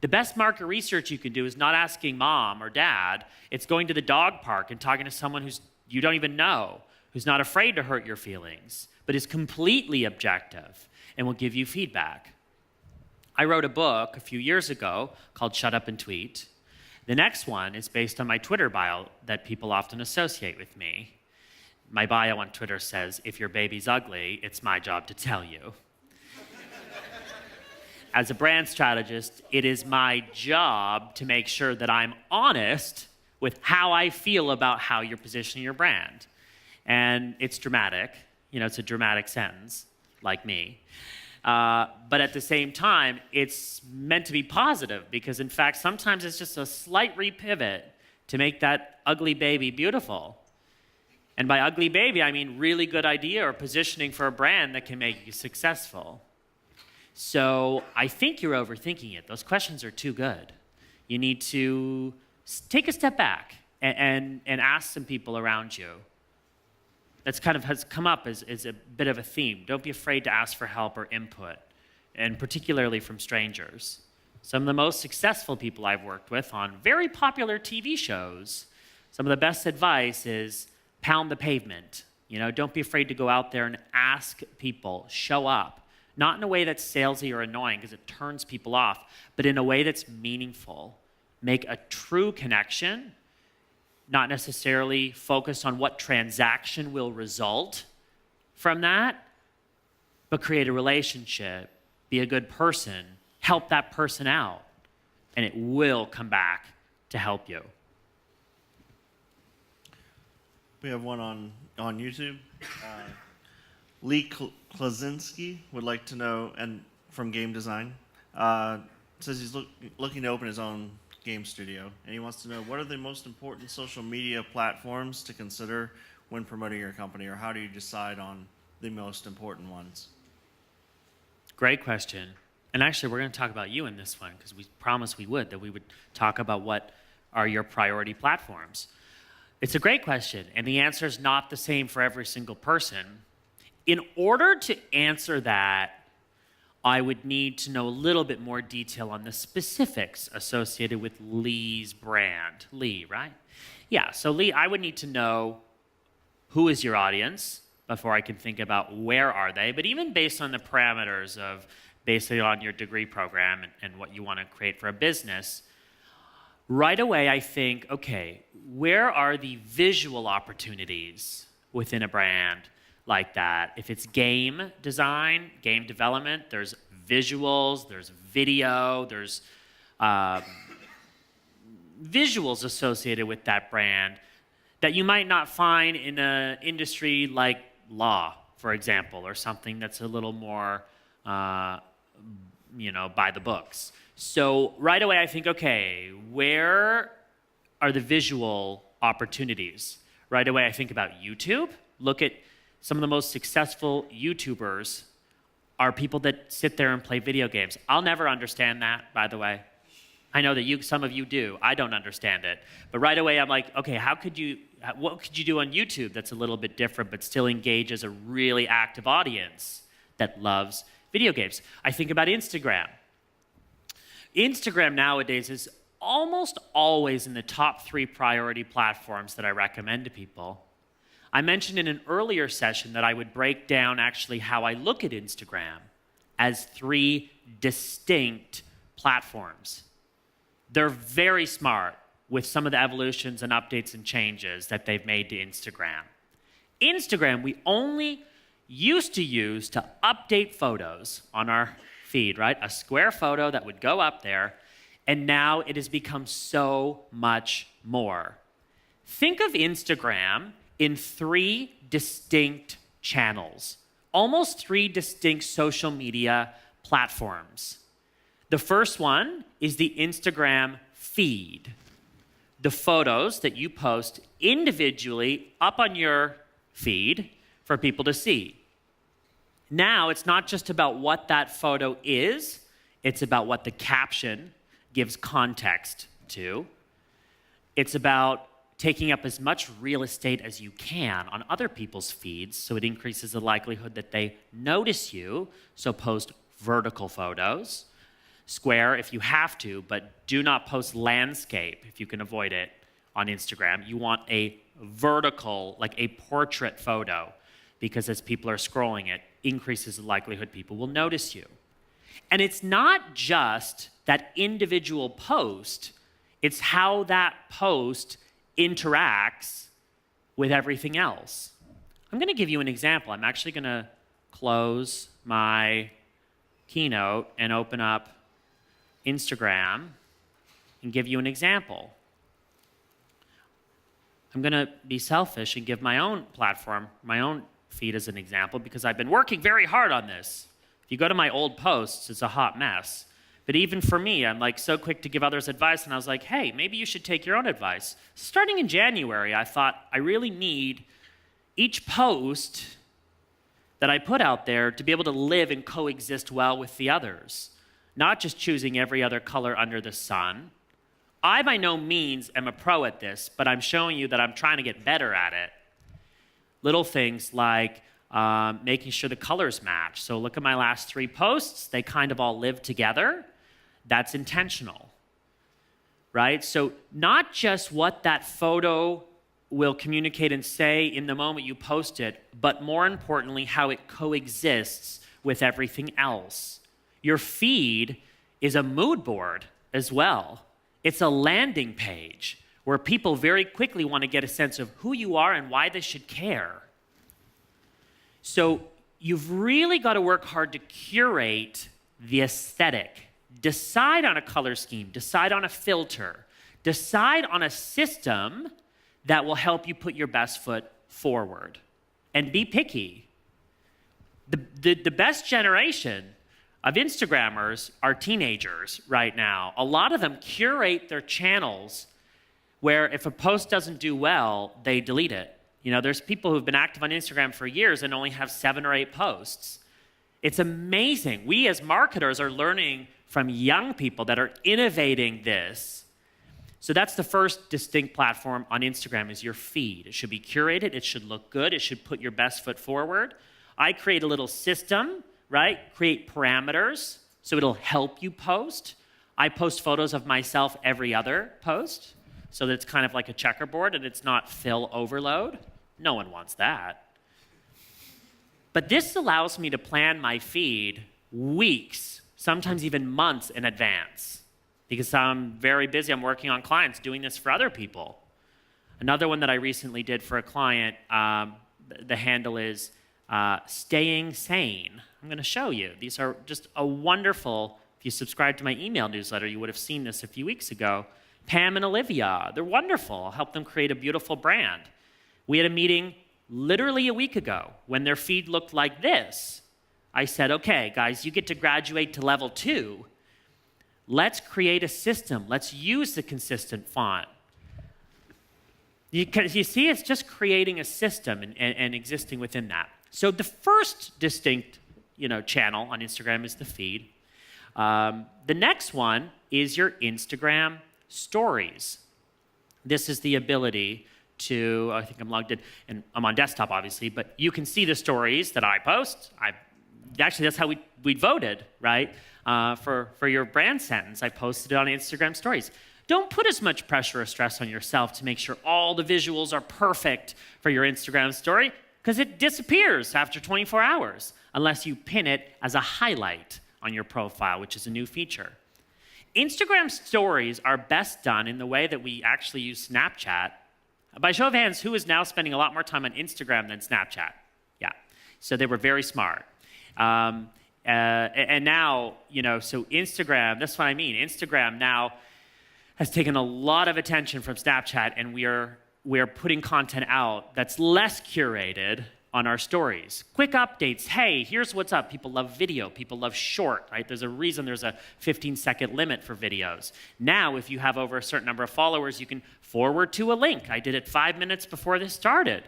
The best market research you can do is not asking mom or dad. It's going to the dog park and talking to someone who's you don't even know, who's not afraid to hurt your feelings, but is completely objective and will give you feedback. I wrote a book a few years ago called Shut Up and Tweet. The next one is based on my Twitter bio that people often associate with me. My bio on Twitter says, if your baby's ugly, it's my job to tell you. As a brand strategist, it is my job to make sure that I'm honest with how I feel about how you're positioning your brand. And it's dramatic. It's a dramatic sentence, like me. But at the same time, it's meant to be positive because, in fact, sometimes it's just a slight repivot to make that ugly baby beautiful. And by ugly baby, I mean really good idea or positioning for a brand that can make you successful. So I think you're overthinking it. Those questions are too good. You need to take a step back and ask some people around you. That's kind of has come up as a bit of a theme. Don't be afraid to ask for help or input, and particularly from strangers. Some of the most successful people I've worked with on very popular TV shows, some of the best advice is pound the pavement. Don't be afraid to go out there and ask people, show up. Not in a way that's salesy or annoying because it turns people off, but in a way that's meaningful. Make a true connection, not necessarily focus on what transaction will result from that, but create a relationship, be a good person, help that person out, and it will come back to help you. We have one on YouTube. Lee Klaczynski would like to know, and from Game Design, says he's looking to open his own game studio, and he wants to know what are the most important social media platforms to consider when promoting your company, or how do you decide on the most important ones? Great question. And actually, we're going to talk about you in this one because we promised we would talk about what are your priority platforms. It's a great question, and the answer is not the same for every single person. In order to answer that, I would need to know a little bit more detail on the specifics associated with Lee's brand. Lee, right? Yeah, so Lee, I would need to know who is your audience before I can think about where are they, but even based on the parameters of basically on your degree program and what you want to create for a business, right away I think, okay, where are the visual opportunities within a brand like that? If it's game design, game development, there's visuals, there's video, there's visuals associated with that brand that you might not find in an industry like law, for example, or something that's a little more, by the books. So right away I think, okay, where are the visual opportunities? Right away I think about YouTube. Look at some of the most successful YouTubers are people that sit there and play video games. I'll never understand that, by the way. I know that some of you do. I don't understand it. But right away, I'm like, okay, what could you do on YouTube that's a little bit different but still engages a really active audience that loves video games? I think about Instagram. Instagram nowadays is almost always in the top 3 priority platforms that I recommend to people. I mentioned in an earlier session that I would break down actually how I look at Instagram as 3 distinct platforms. They're very smart with some of the evolutions and updates and changes that they've made to Instagram. Instagram, we only used to use to update photos on our feed, right? A square photo that would go up there, and now it has become so much more. Think of Instagram in 3 distinct channels, almost 3 distinct social media platforms. The first one is the Instagram feed, the photos that you post individually up on your feed for people to see. Now, it's not just about what that photo is, it's about what the caption gives context to. It's about taking up as much real estate as you can on other people's feeds, so it increases the likelihood that they notice you. So post vertical photos, square if you have to, but do not post landscape if you can avoid it on Instagram. You want a vertical, like a portrait photo, because as people are scrolling, it increases the likelihood people will notice you. And it's not just that individual post, it's how that post interacts with everything else. I'm going to give you an example. I'm actually going to close my Keynote and open up Instagram and give you an example. I'm going to be selfish and give my own platform, my own feed as an example, because I've been working very hard on this. If you go to my old posts, it's a hot mess. But even for me, I'm like so quick to give others advice, and I was like, hey, maybe you should take your own advice. Starting in January, I thought I really need each post that I put out there to be able to live and coexist well with the others, not just choosing every other color under the sun. I by no means am a pro at this, but I'm showing you that I'm trying to get better at it. Little things like making sure the colors match. So look at my last 3 posts. They kind of all live together. That's intentional, right? So not just what that photo will communicate and say in the moment you post it, but more importantly, how it coexists with everything else. Your feed is a mood board as well. It's a landing page where people very quickly want to get a sense of who you are and why they should care. So you've really got to work hard to curate the aesthetic. Decide on a color scheme, decide on a filter, decide on a system that will help you put your best foot forward. And be picky. The best generation of Instagrammers are teenagers right now. A lot of them curate their channels where if a post doesn't do well, they delete it. You know, there's people who've been active on Instagram for years and only have 7 or 8 posts. It's amazing. We as marketers are learning from young people that are innovating this. So that's the first distinct platform on Instagram is your feed. It should be curated. It should look good. It should put your best foot forward. I create a little system, right? Create parameters so it'll help you post. I post photos of myself every other post so that it's kind of like a checkerboard and it's not fill overload. No one wants that. But this allows me to plan my feed weeks, sometimes even months in advance because I'm very busy. I'm working on clients doing this for other people. Another one that I recently did for a client, the handle is staying sane. I'm going to show you. These are just a wonderful, if you subscribe to my email newsletter, you would have seen this a few weeks ago. Pam and Olivia, they're wonderful. I'll help them create a beautiful brand. We had a meeting literally a week ago when their feed looked like this. I said, okay, guys, you get to graduate to level 2. Let's create a system. Let's use the consistent font. You see, it's just creating a system and existing within that. So the first distinct channel on Instagram is the feed. The next one is your Instagram stories. This is the ability to, I think I'm logged in, and I'm on desktop obviously, but you can see the stories that I post. Actually, that's how we voted, right? For your brand sentence, I posted it on Instagram stories. Don't put as much pressure or stress on yourself to make sure all the visuals are perfect for your Instagram story, because it disappears after 24 hours unless you pin it as a highlight on your profile, which is a new feature. Instagram stories are best done in the way that we actually use Snapchat. By show of hands, who is now spending a lot more time on Instagram than Snapchat? Yeah, so they were very smart. And now, so Instagram, that's what I mean. Instagram now has taken a lot of attention from Snapchat, and we are putting content out that's less curated on our stories. Quick updates. Hey, here's what's up. People love video. People love short, right? There's a reason there's a 15-second limit for videos. Now, if you have over a certain number of followers, you can forward to a link. I did it 5 minutes before this started,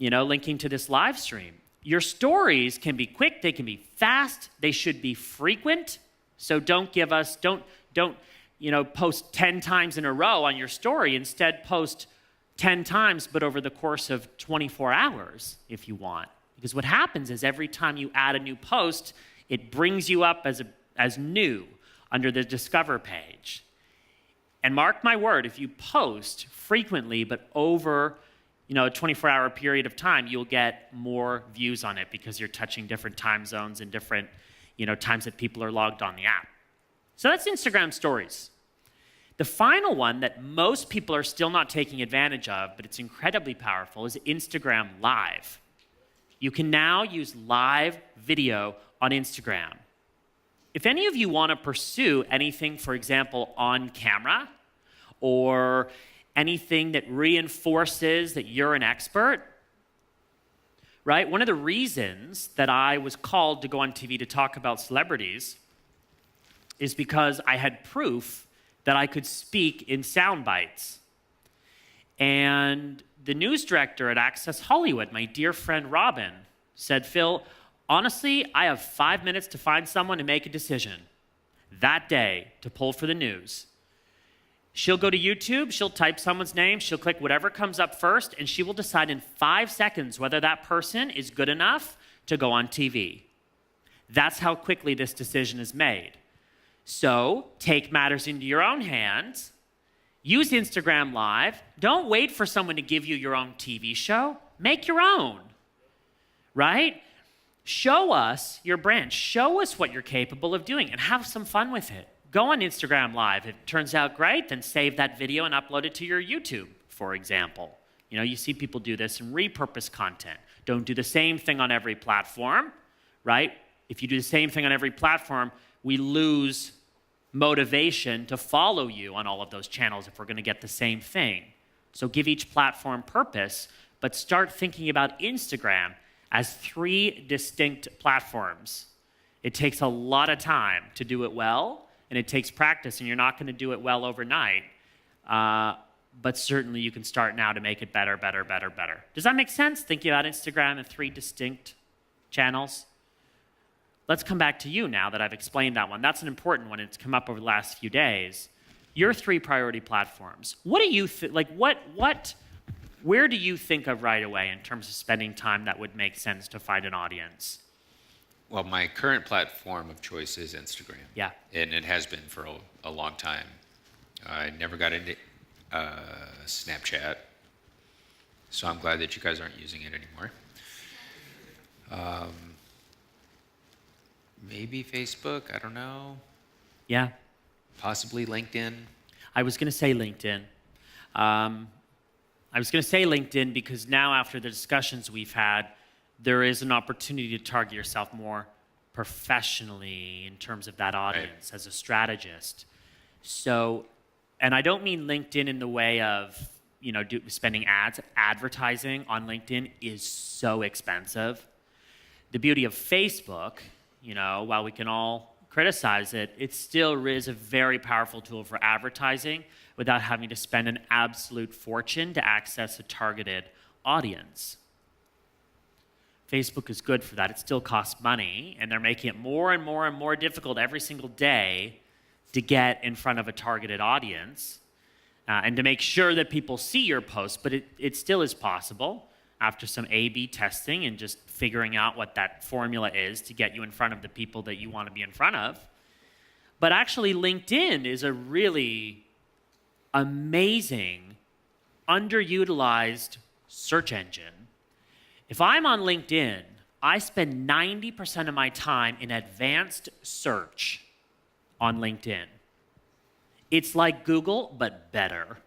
linking to this live stream. Your stories can be quick. They can be fast. They should be frequent. So don't post 10 times in a row on your story. Instead, post 10 times, but over the course of 24 hours if you want. Because what happens is every time you add a new post, it brings you up as new under the Discover page. And mark my word, if you post frequently, but over a 24-hour period of time, you'll get more views on it because you're touching different time zones and different times that people are logged on the app. So that's Instagram Stories. The final one that most people are still not taking advantage of, but it's incredibly powerful, is Instagram Live. You can now use live video on Instagram. If any of you want to pursue anything, for example, on camera, or anything that reinforces that you're an expert, right? One of the reasons that I was called to go on TV to talk about celebrities is because I had proof that I could speak in sound bites. And the news director at Access Hollywood, my dear friend Robin, said, Phil, honestly, I have 5 minutes to find someone to make a decision that day to pull for the news. She'll go to YouTube, she'll type someone's name, she'll click whatever comes up first, and she will decide in 5 seconds whether that person is good enough to go on TV. That's how quickly this decision is made. So take matters into your own hands. Use Instagram Live. Don't wait for someone to give you your own TV show. Make your own, right? Show us your brand. Show us what you're capable of doing and have some fun with it. Go on Instagram Live. If it turns out great, then save that video and upload it to your YouTube, for example. You see people do this and repurpose content. Don't do the same thing on every platform, right? If you do the same thing on every platform, we lose motivation to follow you on all of those channels if we're going to get the same thing. So give each platform purpose, but start thinking about Instagram as 3 distinct platforms. It takes a lot of time to do it well, and it takes practice, and you're not going to do it well overnight. But certainly you can start now to make it better, better, better, better. Does that make sense, thinking about Instagram in 3 distinct channels? Let's come back to you now that I've explained that one. That's an important one. It's come up over the last few days. Your 3 priority platforms. What do you where do you think of right away in terms of spending time that would make sense to find an audience? Well, my current platform of choice is Instagram. Yeah. And it has been for a long time. I never got into Snapchat, so I'm glad that you guys aren't using it anymore. Maybe Facebook, I don't know. Yeah. Possibly LinkedIn. I was going to say LinkedIn. Because now after the discussions we've had, there is an opportunity to target yourself more professionally in terms of that audience as a strategist. So, and I don't mean LinkedIn in the way of, spending ads. Advertising on LinkedIn is so expensive. The beauty of Facebook, while we can all criticize it, it still is a very powerful tool for advertising without having to spend an absolute fortune to access a targeted audience. Facebook is good for that. It still costs money, and they're making it more and more and more difficult every single day to get in front of a targeted audience and to make sure that people see your posts, but it still is possible after some A/B testing and just figuring out what that formula is to get you in front of the people that you want to be in front of. But actually, LinkedIn is a really amazing, underutilized search engine. If I'm on LinkedIn, I spend 90% of my time in advanced search on LinkedIn. It's like Google, but better,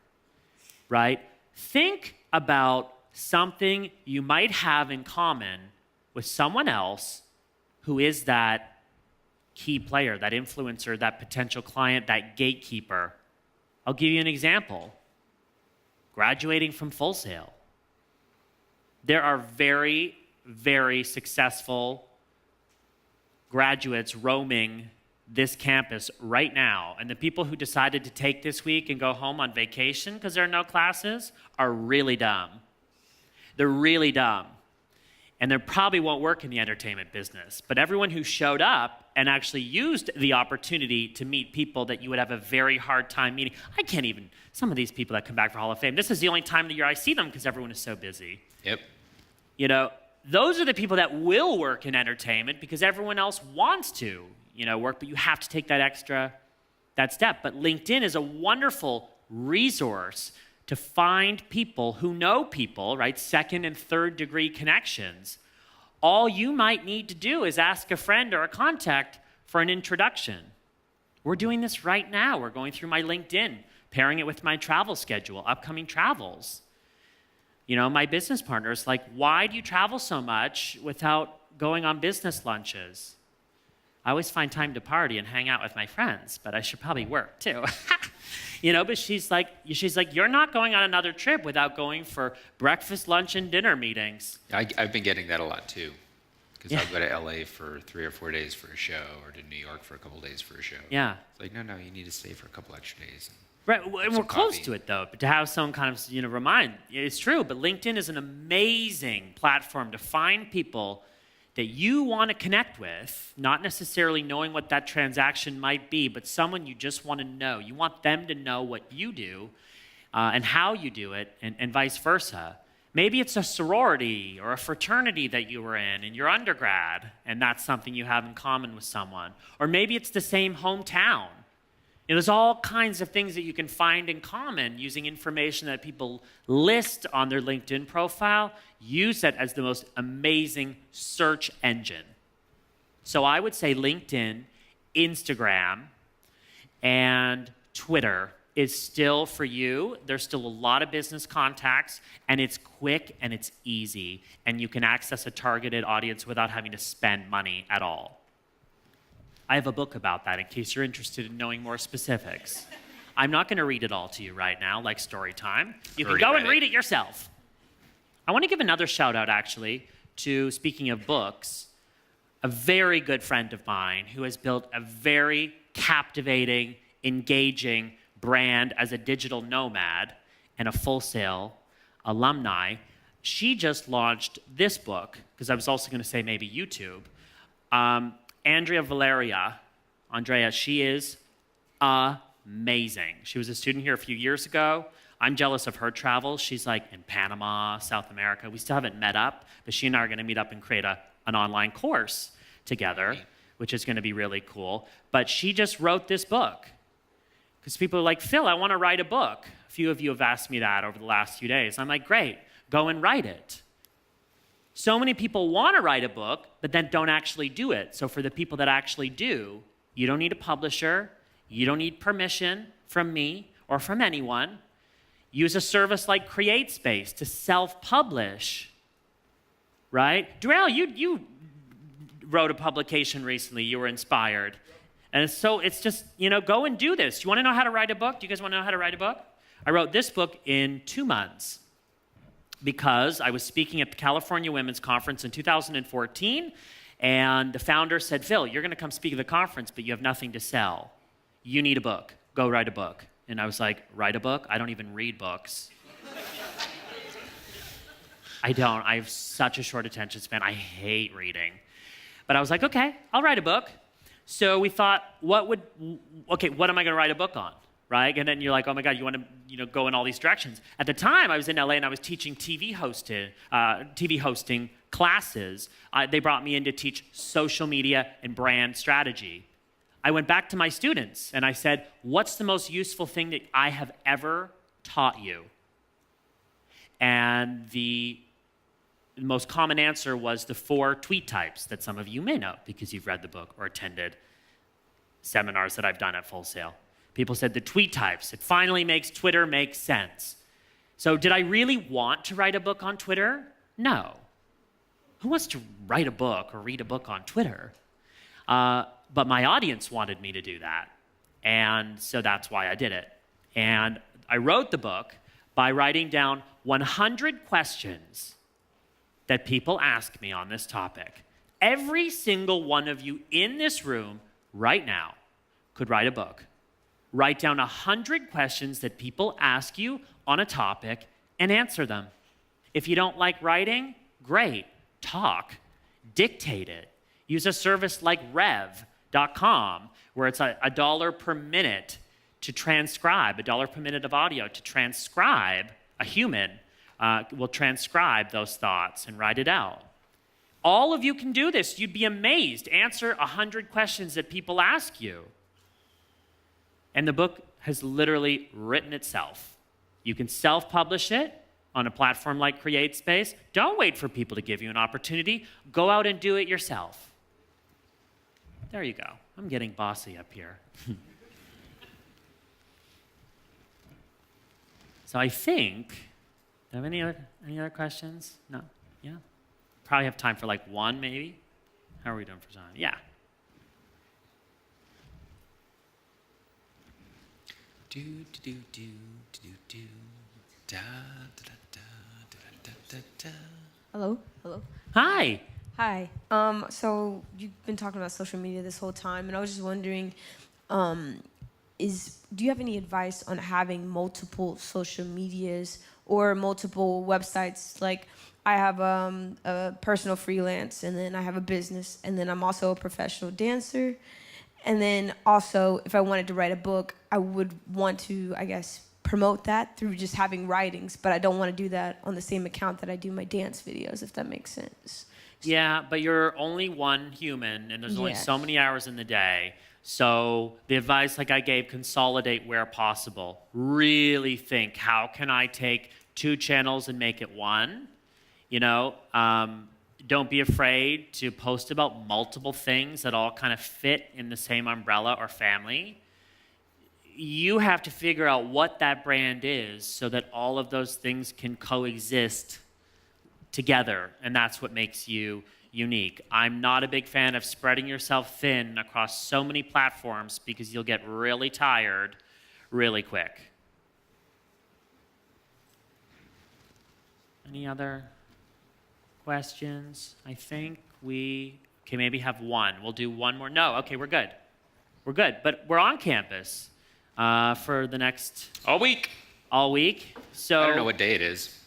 right? Think about something you might have in common with someone else who is that key player, that influencer, that potential client, that gatekeeper. I'll give you an example. Graduating from Full Sail. There are very, very successful graduates roaming this campus right now. And the people who decided to take this week and go home on vacation because there are no classes are really dumb. They're really dumb. And they probably won't work in the entertainment business. But everyone who showed up and actually used the opportunity to meet people that you would have a very hard time meeting. I can't even, some of these people that come back for Hall of Fame, this is the only time of the year I see them because everyone is so busy. Yep. You know, those are the people that will work in entertainment because everyone else wants to, work, but you have to take that step. But LinkedIn is a wonderful resource to find people who know people, right? Second and third degree connections. All you might need to do is ask a friend or a contact for an introduction. We're doing this right now. We're going through my LinkedIn, pairing it with my travel schedule, upcoming travels. My business partner's like, why do you travel so much without going on business lunches? I always find time to party and hang out with my friends, but I should probably work too. But she's like, you're not going on another trip without going for breakfast, lunch, and dinner meetings. I've been getting that a lot too, because I'll go to LA for 3 or 4 days for a show, or to New York for a couple days for a show. Yeah. It's like, no, you need to stay for a couple extra days. Right, and we're close to it though, but to have someone kind of, remind, it's true, but LinkedIn is an amazing platform to find people that you want to connect with, not necessarily knowing what that transaction might be, but someone you just want to know. You want them to know what you do and how you do it, and vice versa. Maybe it's a sorority or a fraternity that you were in your undergrad, and that's something you have in common with someone. Or maybe it's the same hometown. There's all kinds of things that you can find in common using information that people list on their LinkedIn profile. Use that as the most amazing search engine. So I would say LinkedIn, Instagram, and Twitter is still for you. There's still a lot of business contacts, and it's quick and it's easy, and you can access a targeted audience without having to spend money at all. I have a book about that in case you're interested in knowing more specifics. I'm not going to read it all to you right now, like story time. You can go and read it yourself. I want to give another shout out, actually, to, speaking of books, a very good friend of mine who has built a very captivating, engaging brand as a digital nomad and a Full Sail alumni. She just launched this book, because I was also going to say maybe YouTube. Andrea, she is amazing. She was a student here a few years ago. I'm jealous of her travels. She's like in Panama, South America. We still haven't met up, but she and I are going to meet up and create an online course together, which is going to be really cool. But she just wrote this book because people are like, Phil, I want to write a book. A few of you have asked me that over the last few days. I'm like, great, go and write it. So many people want to write a book, but then don't actually do it. So for the people that actually do, you don't need a publisher. You don't need permission from me or from anyone. Use a service like CreateSpace to self-publish, right? Darrell, you wrote a publication recently. You were inspired. And so it's just, go and do this. You want to know how to write a book? Do you guys want to know how to write a book? I wrote this book in 2 months. Because I was speaking at the California Women's Conference in 2014, and the founder said, Phil, you're going to come speak at the conference, but you have nothing to sell. You need a book. Go write a book. And I was like, write a book? I don't even read books. I don't. I have such a short attention span. I hate reading. But I was like, okay, I'll write a book. So we thought, what am I going to write a book on? Right? And then you're like, oh my God, you want to go in all these directions. At the time, I was in LA and I was teaching TV hosting classes. They brought me in to teach social media and brand strategy. I went back to my students and I said, what's the most useful thing that I have ever taught you? And the most common answer was the 4 tweet types that some of you may know because you've read the book or attended seminars that I've done at Full Sail. People said the tweet types. It finally makes Twitter make sense. So did I really want to write a book on Twitter? No. Who wants to write a book or read a book on Twitter? But my audience wanted me to do that. And so that's why I did it. And I wrote the book by writing down 100 questions that people ask me on this topic. Every single one of you in this room right now could write a book. Write down 100 questions that people ask you on a topic and answer them. If you don't like writing, great. Talk. Dictate it. Use a service like Rev moderator.com, where it's a dollar per minute to transcribe, a dollar per minute of audio to transcribe. A human will transcribe those thoughts and write it out. All of you can do this. You'd be amazed. Answer 100 questions that people ask you. And the book has literally written itself. You can self-publish it on a platform like CreateSpace. Don't wait for people to give you an opportunity. Go out and do it yourself. There you go. I'm getting bossy up here. So I think, do I have any other questions? No? Yeah? Probably have time for like one, maybe? How are we doing for time? Yeah. Hello? Hello? Hi. Hi. So you've been talking about social media this whole time, and I was just wondering, do you have any advice on having multiple social medias or multiple websites? Like, I have a personal freelance, and then I have a business, and then I'm also a professional dancer. And then also, if I wanted to write a book, I would want to, I guess, promote that through just having writings, but I don't want to do that on the same account that I do my dance videos, if that makes sense. Yeah, but you're only one human, and there's only so many hours in the day. So the advice, like I gave, consolidate where possible. Really think, how can I take 2 channels and make it one? You know, don't be afraid to post about multiple things that all kind of fit in the same umbrella or family. You have to figure out what that brand is so that all of those things can coexist together, and that's what makes you unique. I'm not a big fan of spreading yourself thin across so many platforms because you'll get really tired really quick. Any other questions? I think we can maybe have one. We'll do one more. No, okay, we're good. We're good, but we're on campus for the next... All week. All week. So I don't know what day it is.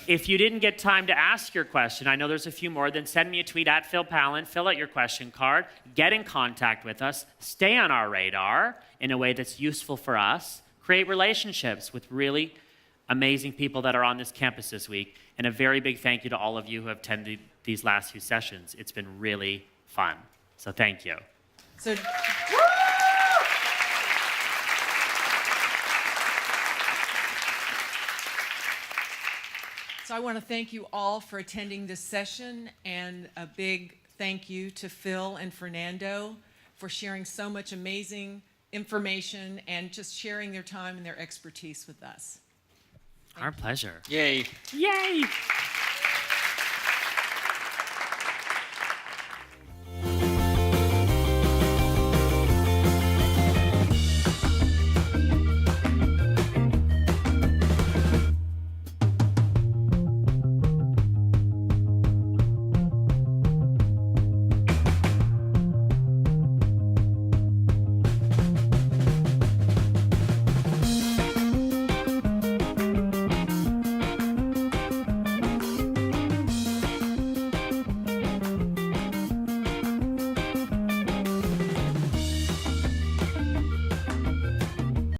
If you didn't get time to ask your question, I know there's a few more, then send me a tweet at Phil Pallen, fill out your question card, get in contact with us, stay on our radar in a way that's useful for us, create relationships with really amazing people that are on this campus this week, and a very big thank you to all of you who have attended these last few sessions. It's been really fun. So thank you. So I want to thank you all for attending this session, and a big thank you to Phil and Fernando for sharing so much amazing information and just sharing their time and their expertise with us. Our pleasure. Yay. Yay!